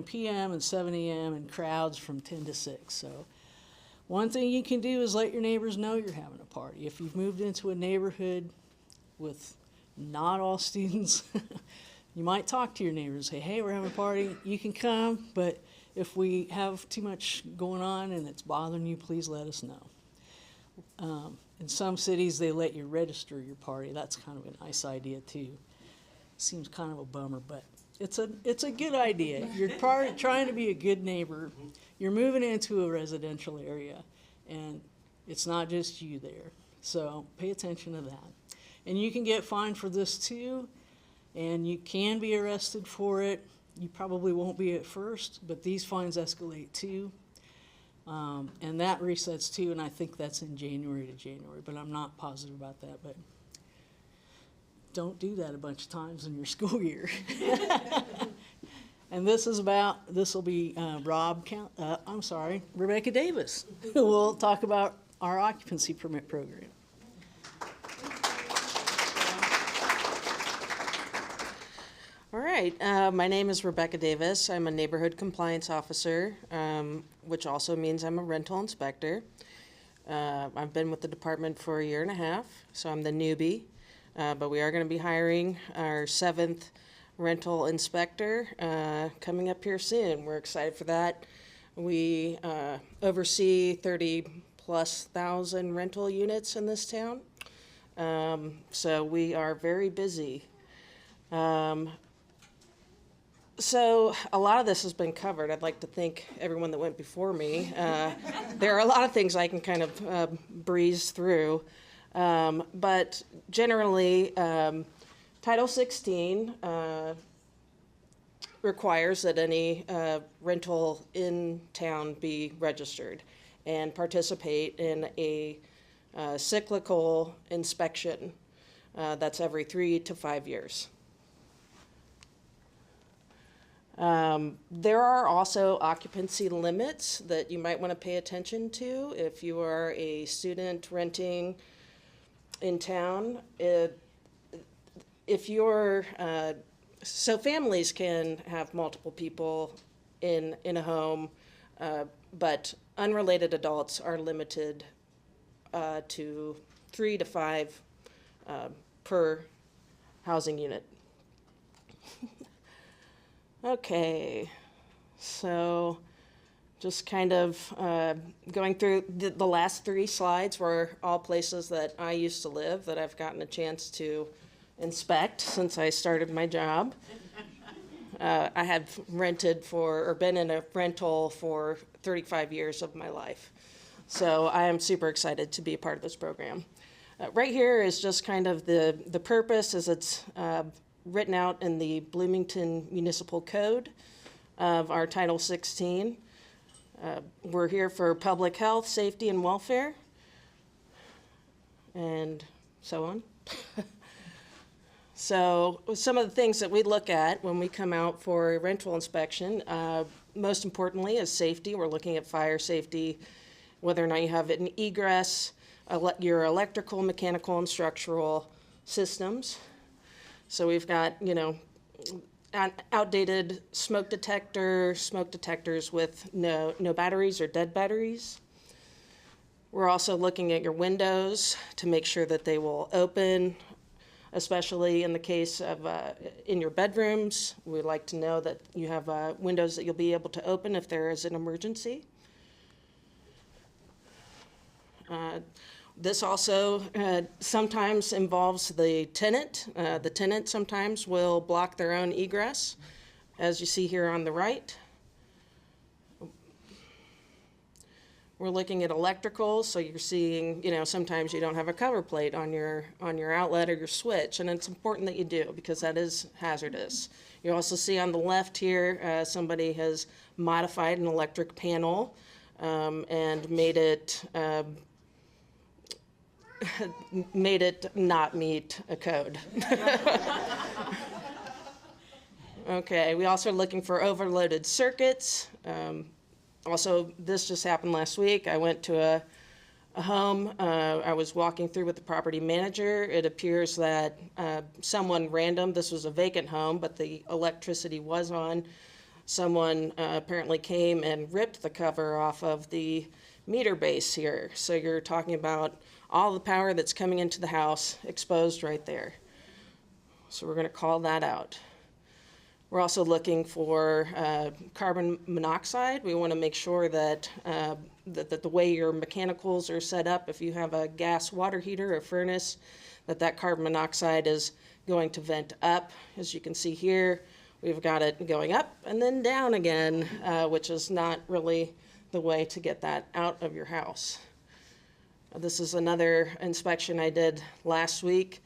p.m. and 7 a.m. and crowds from 10 to 6. So one thing you can do is let your neighbors know you're having a party. If you've moved into a neighborhood with not all students, you might talk to your neighbors, say, hey, we're having a party, you can come, but if we have too much going on and it's bothering you, please let us know. In some cities, they let you register your party. That's kind of a nice idea, too. Seems kind of a bummer, but it's a good idea. You're trying to be a good neighbor. You're moving into a residential area, and it's not just you there. So pay attention to that. And you can get fined for this, too, and you can be arrested for it. You probably won't be at first, but these fines escalate, too. And that resets, too, and I think that's in January to January, but I'm not positive about that. But don't do that a bunch of times in your school year. And this will be Rebecca Davis, who will talk about our occupancy permit program. All right, my name is Rebecca Davis. I'm a neighborhood compliance officer, which also means I'm a rental inspector. I've been with the department for 1.5 years, so I'm the newbie. But we are going to be hiring our 7th rental inspector coming up here soon. We're excited for that. We oversee 30,000+ rental units in this town. So we are very busy. So a lot of this has been covered. I'd like to thank everyone that went before me. There are a lot of things I can kind of breeze through. But generally, Title 16 requires that any rental in town be registered and participate in a cyclical inspection. That's every 3 to 5 years. There are also occupancy limits that you might want to pay attention to if you are a student renting in town. If you're, so families can have multiple people in a home, but unrelated adults are limited to 3 to 5 per housing unit. Okay, so just kind of going through the last 3 slides were all places that I used to live that I've gotten a chance to inspect since I started my job. I have rented or been in a rental for 35 years of my life. So I am super excited to be a part of this program. Right here is just kind of the purpose as it's written out in the Bloomington Municipal Code of our Title 16. We're here for public health, safety, and welfare, and so on. So some of the things that we look at when we come out for a rental inspection, most importantly is safety. We're looking at fire safety, whether or not you have an egress, your electrical, mechanical, and structural systems. So we've got, outdated smoke detectors with no batteries or dead batteries. We're also looking at your windows to make sure that they will open especially in the case of in your bedrooms. We'd like to know that you have windows that you'll be able to open if there is an emergency. This also sometimes involves the tenant. The tenant sometimes will block their own egress, as you see here on the right. We're looking at electrical, so you're seeing, sometimes you don't have a cover plate on your outlet or your switch, and it's important that you do because that is hazardous. You also see on the left here, somebody has modified an electric panel and made it not meet a code. Okay, we also are looking for overloaded circuits. Also, this just happened last week. I went to a home. I was walking through with the property manager. It appears that someone random, this was a vacant home, but the electricity was on. Someone apparently came and ripped the cover off of the meter base here. So you're talking about all the power that's coming into the house exposed right there. So we're going to call that out. We're also looking for carbon monoxide. We want to make sure that, that the way your mechanicals are set up, if you have a gas water heater or furnace, that carbon monoxide is going to vent up. As you can see here, we've got it going up and then down again, which is not really the way to get that out of your house. This is another inspection I did last week.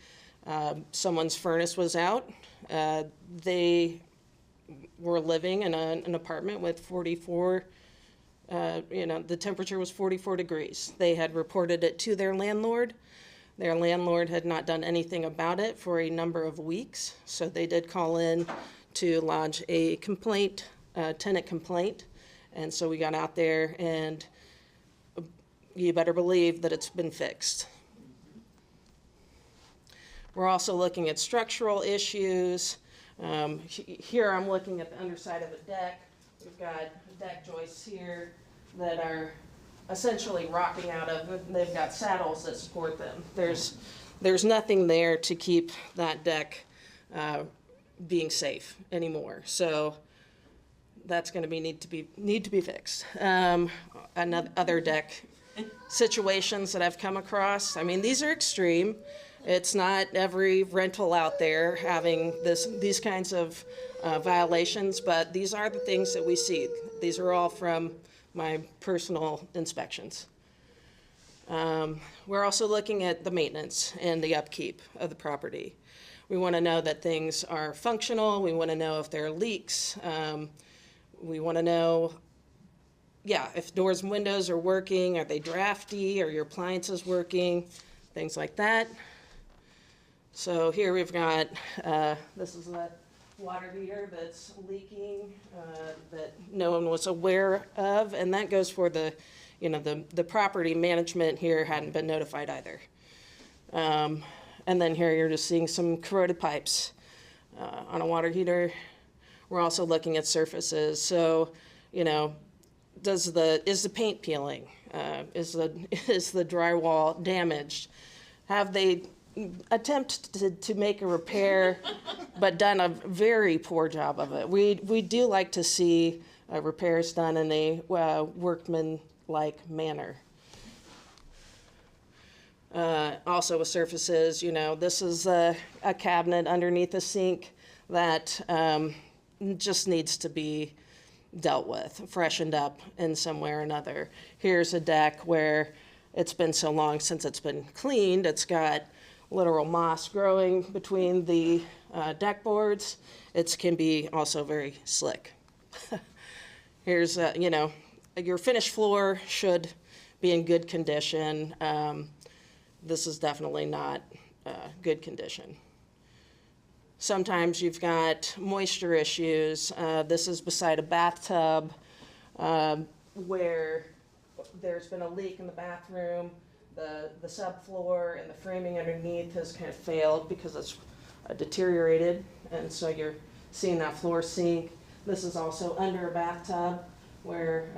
Someone's furnace was out. They were living in an apartment with 44, the temperature was 44 degrees. They had reported it to their landlord. Their landlord had not done anything about it for a number of weeks, so they did call in to lodge a complaint, tenant complaint, and so we got out there, and you better believe that it's been fixed. We're also looking at structural issues. Here I'm looking at the underside of a deck. We've got deck joists here that are essentially rocking out of, they've got saddles that support them. There's nothing there to keep that deck being safe anymore. So that's going to need to be fixed. Other deck situations that I've come across, I mean, these are extreme. It's not every rental out there having these kinds of violations, but these are the things that we see. These are all from my personal inspections. We're also looking at the maintenance and the upkeep of the property. We want to know that things are functional. We want to know if there are leaks. We want to know, if doors and windows are working, are they drafty, are your appliances working, things like that. So here we've got, this is a water heater that's leaking that no one was aware of, and that goes for the property management here hadn't been notified either. And then here you're just seeing some corroded pipes on a water heater. We're also looking at surfaces. So, is the paint peeling? Is the drywall damaged? Have they attempted to make a repair but done a very poor job of it? We do like to see repairs done in a workman-like manner. Also with surfaces, this is a cabinet underneath a sink that just needs to be dealt with, freshened up in some way or another. Here's a deck where it's been so long since it's been cleaned, it's got literal moss growing between the deck boards. It can be also very slick. Here's, your finished floor should be in good condition. This is definitely not good condition. Sometimes you've got moisture issues. This is beside a bathtub where there's been a leak in the bathroom. The subfloor and the framing underneath has kind of failed because it's deteriorated, and so you're seeing that floor sink. This is also under a bathtub where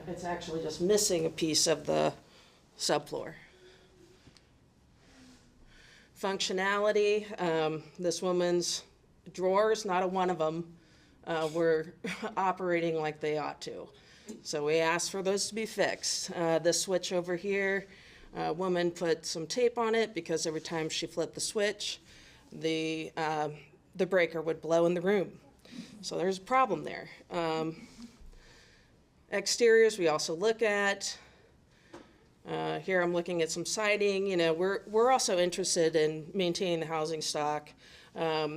it's actually just missing a piece of the subfloor. Functionality, this woman's drawers, not a one of them, were operating like they ought to. So we asked for those to be fixed. This switch over here, a woman put some tape on it because every time she flipped the switch, the breaker would blow in the room. So there's a problem there. Exteriors we also look at. Here I'm looking at some siding. You know, we're also interested in maintaining the housing stock.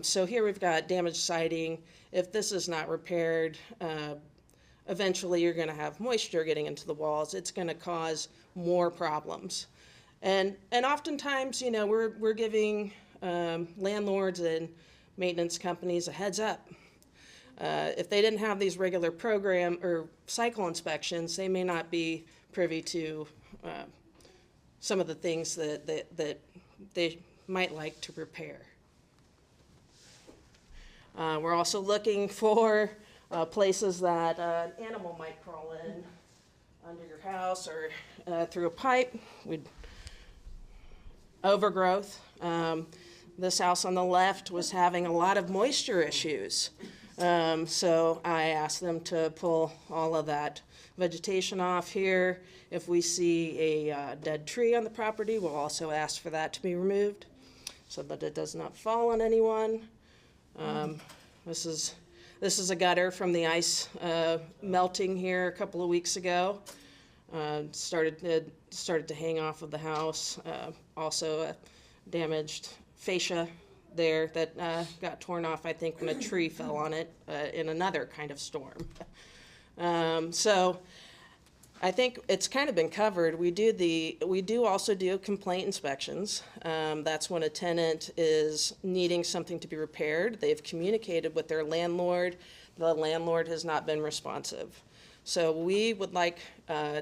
So here we've got damaged siding. If this is not repaired, eventually you're going to have moisture getting into the walls. It's going to cause more problems. And oftentimes, you know, we're giving landlords and maintenance companies a heads up. If they didn't have these regular program or cycle inspections, they may not be privy to some of the things that they might like to repair. We're also looking for places that an animal might crawl in under your house or through a pipe. Overgrowth. This house on the left was having a lot of moisture issues. So I asked them to pull all of that vegetation off here. If we see a dead tree on the property, we'll also ask for that to be removed so that it does not fall on anyone. This is a gutter from the ice melting here a couple of weeks ago. Started to hang off of the house. Also a damaged fascia there that got torn off, I think, when a tree fell on it in another kind of storm. So I think it's kind of been covered. We do also do complaint inspections. That's when a tenant is needing something to be repaired. They've communicated with their landlord. The landlord has not been responsive. So we would like,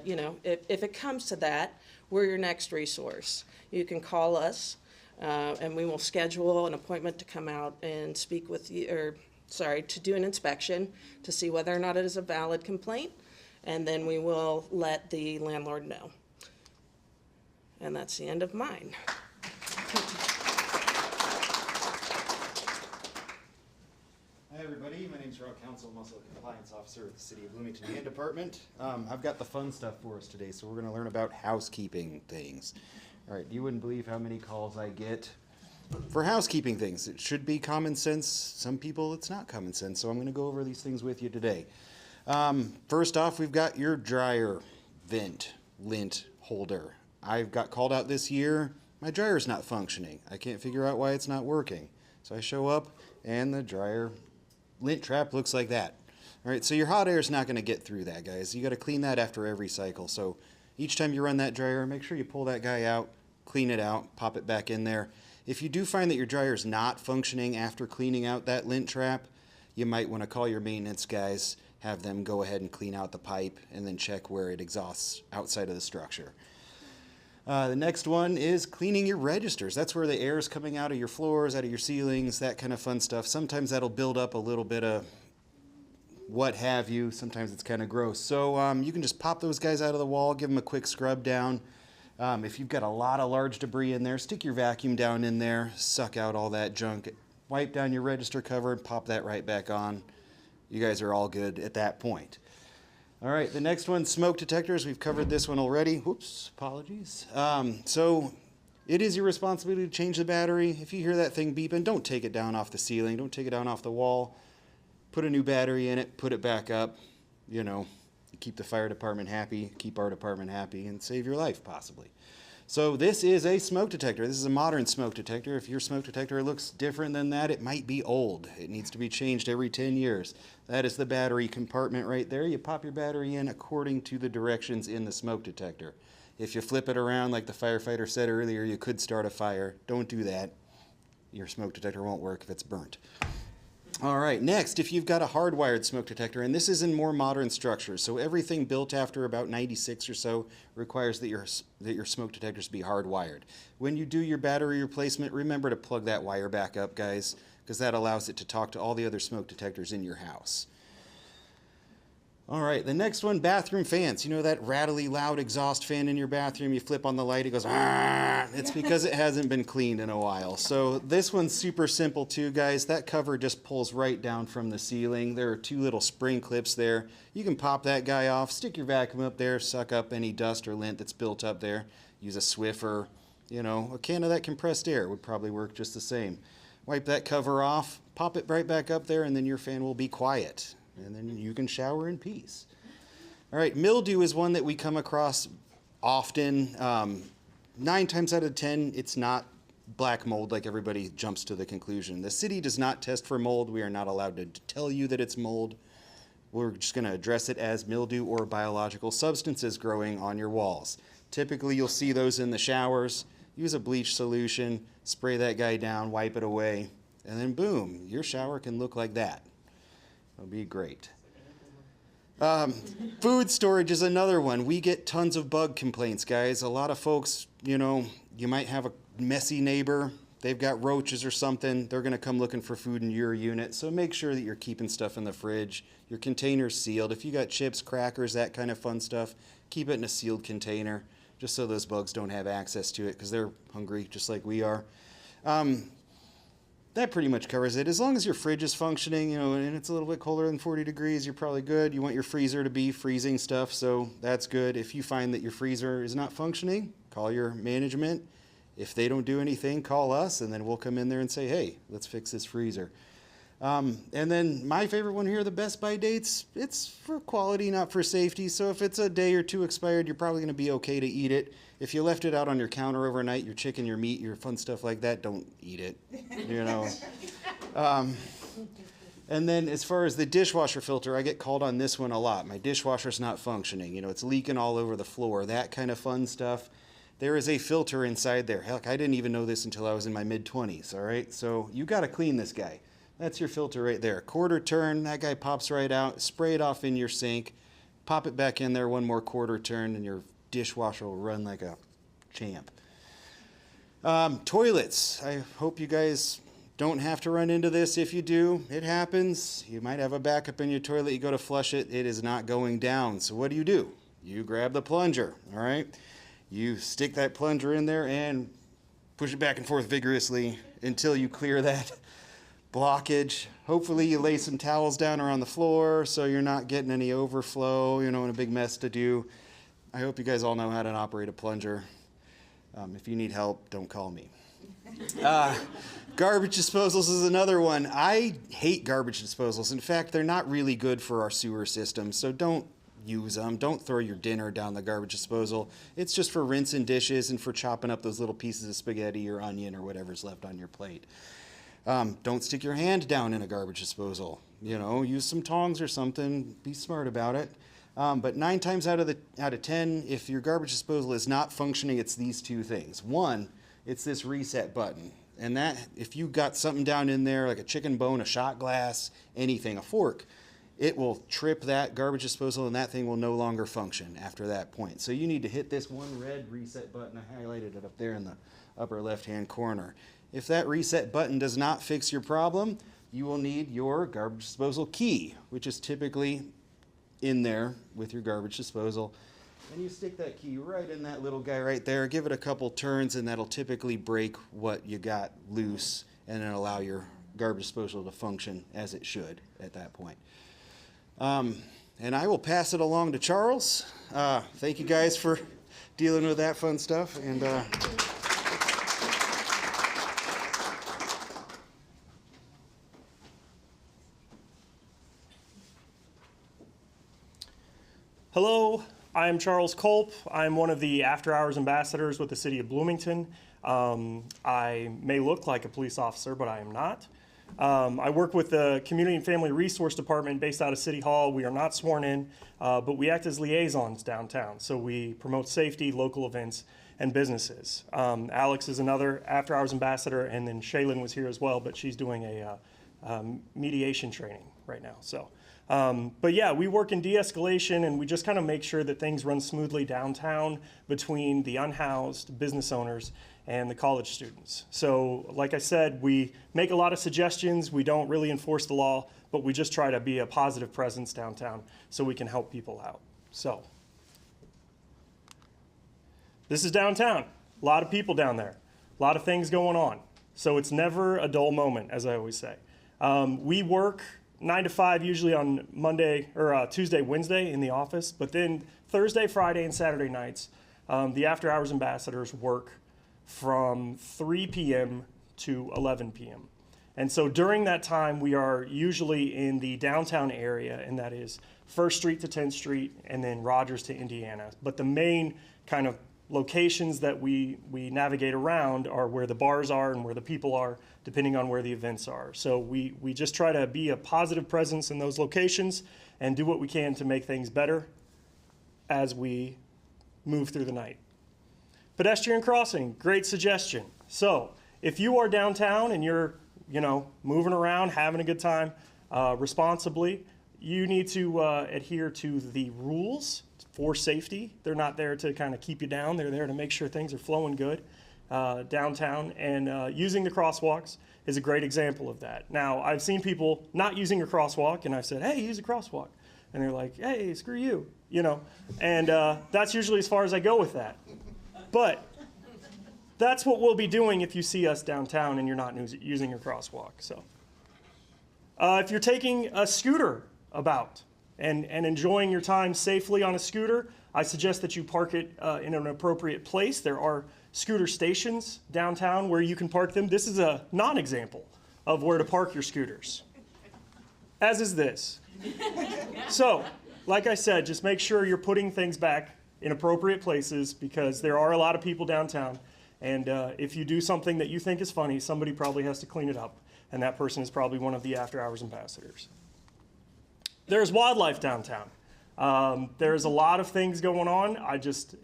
you know, if it comes to that, we're your next resource. You can call us, and we will schedule an appointment to come out and speak with you, or sorry, to do an inspection to see whether or not it is a valid complaint, and then we will let the landlord know. And that's the end of mine. Hi everybody, my name's Rob Council. I'm also a compliance officer with the City of Bloomington and Department. I've got the fun stuff for us today, so we're going to learn about housekeeping things. All right, you wouldn't believe how many calls I get for housekeeping things. It should be common sense. Some people it's not common sense, so I'm going to go over these things with you today. First off, we've got your dryer vent lint holder. I've got called out this year. My dryer's not functioning. I can't figure out why it's not working. So I show up and the dryer lint trap looks like that. All right, so your hot air is not going to get through that, guys. You got to clean that after every cycle. So each time you run that dryer, make sure you pull that guy out, clean it out, pop it back in there. If you do find that your dryer is not functioning after cleaning out that lint trap, you might want to call your maintenance guys, have them go ahead and clean out the pipe, and then check where it exhausts outside of the structure. The next one is cleaning your registers. That's where the air is coming out of your floors, out of your ceilings, that kind of fun stuff. Sometimes that'll build up a little bit of what have you. Sometimes it's kind of gross. So you can just pop those guys out of the wall, give them a quick scrub down. If you've got a lot of large debris in there, stick your vacuum down in there, suck out all that junk, wipe down your register cover, and pop that right back on. You guys are all good at that point. All right, the next one, smoke detectors. We've covered this one already. Whoops, apologies. So it is your responsibility to change the battery. If you hear that thing beeping, don't take it down off the ceiling. Don't take it down off the wall. Put a new battery in it, put it back up. You know, keep the fire department happy, keep our department happy, and save your life, possibly. So this is a smoke detector. This is a modern smoke detector. If your smoke detector looks different than that, it might be old. It needs to be changed every 10 years. That is the battery compartment right there. You pop your battery in according to the directions in the smoke detector. If you flip it around like the firefighter said earlier, you could start a fire. Don't do that. Your smoke detector won't work if it's burnt. All right, next, if you've got a hardwired smoke detector, and this is in more modern structures, so everything built after about 96 or so requires that your smoke detectors be hardwired. When you do your battery replacement, remember to plug that wire back up, guys, because that allows it to talk to all the other smoke detectors in your house. All right, the next one, bathroom fans. You know that rattly, loud exhaust fan in your bathroom? You flip on the light, it goes, "Argh." It's because it hasn't been cleaned in a while. So this one's super simple too, guys. That cover just pulls right down from the ceiling. There are 2 little spring clips there. You can pop that guy off, stick your vacuum up there, suck up any dust or lint that's built up there. Use a Swiffer, you know, a can of that compressed air would probably work just the same. Wipe that cover off, pop it right back up there, and then your fan will be quiet. And then you can shower in peace. All right, mildew is one that we come across often. 9 times out of 10, it's not black mold like everybody jumps to the conclusion. The city does not test for mold. We are not allowed to tell you that it's mold. We're just going to address it as mildew or biological substances growing on your walls. Typically, you'll see those in the showers. Use a bleach solution, spray that guy down, wipe it away, and then boom, your shower can look like that. It'll be great. Food storage is another one. We get tons of bug complaints, guys. A lot of folks, you know, you might have a messy neighbor. They've got roaches or something. They're going to come looking for food in your unit. So make sure that you're keeping stuff in the fridge. Your container's sealed. If you got chips, crackers, that kind of fun stuff, keep it in a sealed container just so those bugs don't have access to it because they're hungry just like we are. That pretty much covers it. As long as your fridge is functioning, you know, and it's a little bit colder than 40 degrees, you're probably good. You want your freezer to be freezing stuff, so that's good. If you find that your freezer is not functioning, call your management. If they don't do anything, call us, and then we'll come in there and say, hey, let's fix this freezer. And then my favorite one here, the best by dates, it's for quality, not for safety. So if it's a day or 2 expired, you're probably going to be okay to eat it. If you left it out on your counter overnight, your chicken, your meat, your fun stuff like that, don't eat it, you know. And then as far as the dishwasher filter, I get called on this one a lot. My dishwasher's not functioning. You know, it's leaking all over the floor, that kind of fun stuff. There is a filter inside there. Heck, I didn't even know this until I was in my mid-20s, all right? So you got to clean this guy. That's your filter right there. Quarter turn, that guy pops right out. Spray it off in your sink. Pop it back in there, 1 more quarter turn, and your dishwasher will run like a champ. Toilets. I hope you guys don't have to run into this. If you do, it happens. You might have a backup in your toilet. You go to flush it. It is not going down. So what do? You grab the plunger, all right? You stick that plunger in there and push it back and forth vigorously until you clear that blockage. Hopefully you lay some towels down around the floor so you're not getting any overflow, you know, and a big mess to do. I hope you guys all know how to operate a plunger. If you need help, don't call me. Garbage disposals is another one. I hate garbage disposals. In fact, they're not really good for our sewer system, so don't use them. Don't throw your dinner down the garbage disposal. It's just for rinsing dishes and for chopping up those little pieces of spaghetti or onion or whatever's left on your plate. Don't stick your hand down in a garbage disposal. You know, use some tongs or something. Be smart about it. But 9 times out of 10, if your garbage disposal is not functioning, it's these 2 things. One, it's this reset button. And that, if you got something down in there, like a chicken bone, a shot glass, anything, a fork, it will trip that garbage disposal and that thing will no longer function after that point. So you need to hit this one red reset button. I highlighted it up there in the upper left-hand corner. If that reset button does not fix your problem, you will need your garbage disposal key, which is typically in there with your garbage disposal. And you stick that key right in that little guy right there, give it a couple turns, and that'll typically break what you got loose and then allow your garbage disposal to function as it should at that point. And I will pass it along to Charles. Thank you guys for dealing with that fun stuff. And hello, I'm Charles Culp. I'm one of the after hours ambassadors with the city of Bloomington. I may look like a police officer, but I am not. I work with the Community and Family Resource Department based out of City Hall. We are not sworn in, but we act as liaisons downtown. So we promote safety, local events, and businesses. Alex is another after hours ambassador, and then Shaylin was here as well, but she's doing a mediation training right now. So But yeah, we work in de-escalation, and we just kind of make sure that things run smoothly downtown between the unhoused, business owners, and the college students. So like I said, we make a lot of suggestions. We don't really enforce the law, but we just try to be a positive presence downtown so we can help people out. So this is downtown. A lot of people down there, a lot of things going on. So it's never a dull moment, as I always say. We work 9 to 5 usually on Monday or Tuesday, Wednesday in the office, but then Thursday, Friday, and Saturday nights, the after hours ambassadors work from 3 p.m. to 11 p.m. And so during that time, we are usually in the downtown area, and that is 1st Street to 10th Street and then Rogers to Indiana. But the main kind of locations that we navigate around are where the bars are and where the people are, depending on where the events are. So we just try to be a positive presence in those locations and do what we can to make things better as we move through the night. Pedestrian crossing, great suggestion. So if you are downtown and you're, moving around, having a good time responsibly, you need to adhere to the rules for safety. They're not there to kind of keep you down. They're there to make sure things are flowing good downtown. And using the crosswalks is a great example of that. Now, I've seen people not using a crosswalk, and I've said, hey, use a crosswalk. And they're like, hey, screw you, And that's usually as far as I go with that. But that's what we'll be doing if you see us downtown and you're not using a crosswalk. So if you're taking a scooter about and enjoying your time safely on a scooter, I suggest that you park it in an appropriate place. There are scooter stations downtown where you can park them. This is a non-example of where to park your scooters, as is this. So, like I said, just make sure you're putting things back in appropriate places because there are a lot of people downtown. And if you do something that you think is funny, somebody probably has to clean it up. And that person is probably one of the after hours ambassadors. There's wildlife downtown. There's a lot of things going on. I just,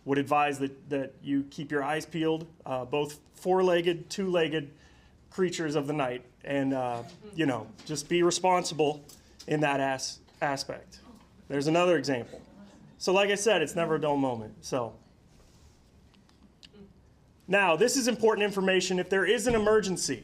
would advise that you keep your eyes peeled, both four-legged, two-legged creatures of the night. And, just be responsible in that aspect. There's another example. So like I said, it's never a dull moment. So now, this is important information. If there is an emergency,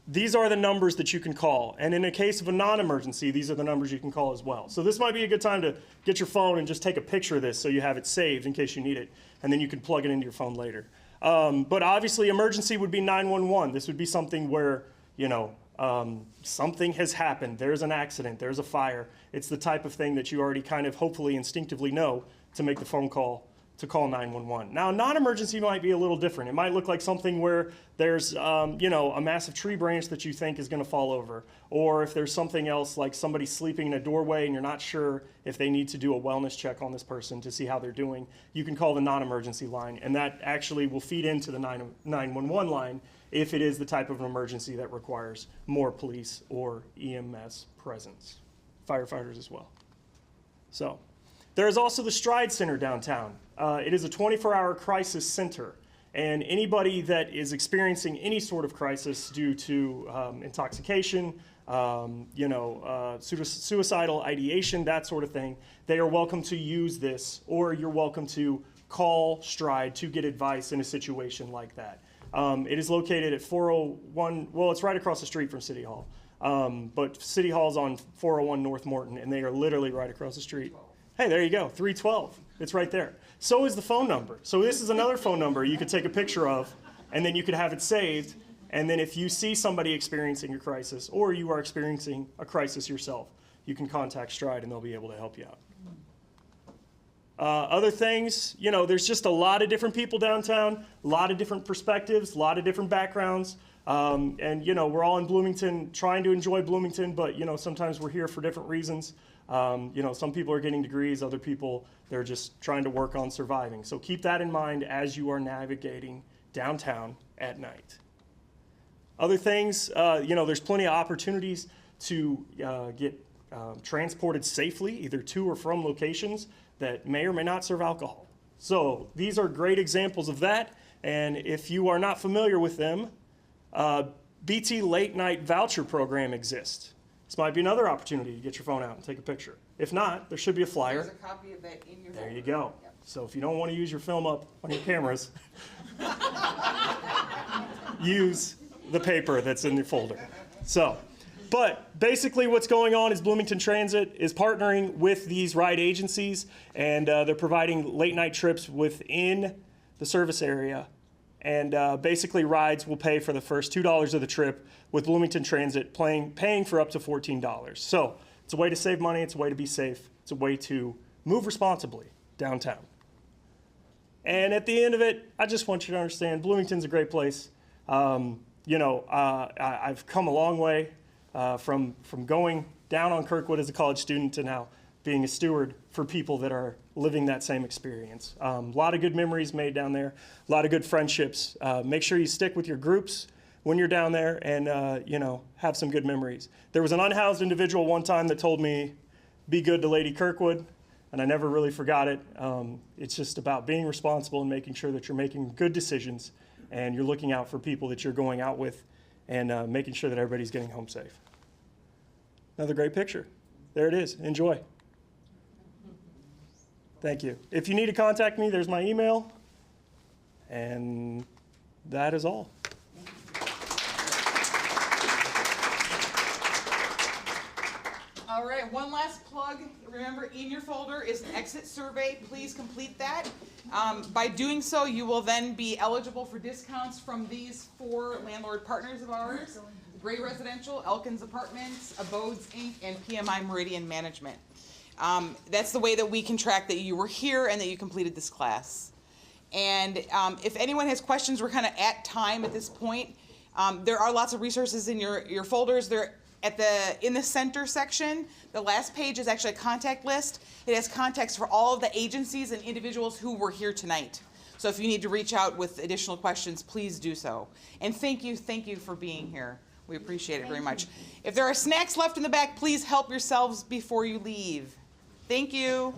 these are the numbers that you can call. And in a case of a non-emergency, these are the numbers you can call as well. So this might be a good time to get your phone and just take a picture of this so you have it saved in case you need it. And then you can plug it into your phone later. But obviously, emergency would be 911. This would be something where, something has happened. There's an accident. There's a fire. It's the type of thing that you already kind of hopefully instinctively know to make the phone call to call 911. Now, non-emergency might be a little different. It might look like something where there's, a massive tree branch that you think is going to fall over, or if there's something else like somebody sleeping in a doorway and you're not sure if they need to do a wellness check on this person to see how they're doing. You can call the non-emergency line, and that actually will feed into the 911 line if it is the type of an emergency that requires more police or EMS presence, firefighters as well. So. There is also the Stride Center downtown. It is a 24-hour crisis center, and anybody that is experiencing any sort of crisis due to intoxication, suicidal ideation, that sort of thing, they are welcome to use this, or you're welcome to call Stride to get advice in a situation like that. It is located at 401, well, it's right across the street from City Hall, but City Hall's on 401 North Morton, and they are literally right across the street. Hey, there you go, 312. It's right there. So is the phone number. So this is another phone number you could take a picture of, and then you could have it saved. And then if you see somebody experiencing a crisis, or you are experiencing a crisis yourself, you can contact Stride, and they'll be able to help you out. Other things, there's just a lot of different people downtown, a lot of different perspectives, a lot of different backgrounds. And, we're all in Bloomington, trying to enjoy Bloomington, but, sometimes we're here for different reasons. Some people are getting degrees, other people, they're just trying to work on surviving. So keep that in mind as you are navigating downtown at night. Other things, there's plenty of opportunities to get transported safely, either to or from locations that may or may not serve alcohol. So these are great examples of that. And if you are not familiar with them, BT Late Night Voucher Program exists. This might be another opportunity to get your phone out and take a picture. If not, there should be a flyer. There's a copy of that in your There folder. you go. Yep. So if you don't want to use your film up on your cameras, use the paper that's in the folder. So, but basically what's going on is Bloomington Transit is partnering with these ride agencies, and they're providing late night trips within the service area. And basically rides will pay for the first $2 of the trip, with Bloomington Transit paying for up to $14. So it's a way to save money, it's a way to be safe, it's a way to move responsibly downtown. And at the end of it, I just want you to understand Bloomington's a great place. I've come a long way from going down on Kirkwood as a college student to now being a steward for people that are living that same experience. A lot of good memories made down there, a lot of good friendships. Make sure you stick with your groups when you're down there and, have some good memories. There was an unhoused individual one time that told me, be good to Lady Kirkwood, and I never really forgot it. It's just about being responsible and making sure that you're making good decisions and you're looking out for people that you're going out with and making sure that everybody's getting home safe. Another great picture. There it is. Enjoy. Thank you. If you need to contact me, there's my email. And that is all. All right, one last plug. Remember, in your folder is an exit survey. Please complete that. By doing so, you will then be eligible for discounts from these 4 landlord partners of ours: Gray Residential, Elkins Apartments, Abodes Inc., and PMI Meridian Management. That's the way that we can track that you were here and that you completed this class. And if anyone has questions, we're kind of at time at this point. There are lots of resources in your folders. They're in the center section. The last page is actually a contact list. It has contacts for all of the agencies and individuals who were here tonight. So if you need to reach out with additional questions, please do so. And thank you for being here. We appreciate it very much. If there are snacks left in the back, please help yourselves before you leave. Thank you.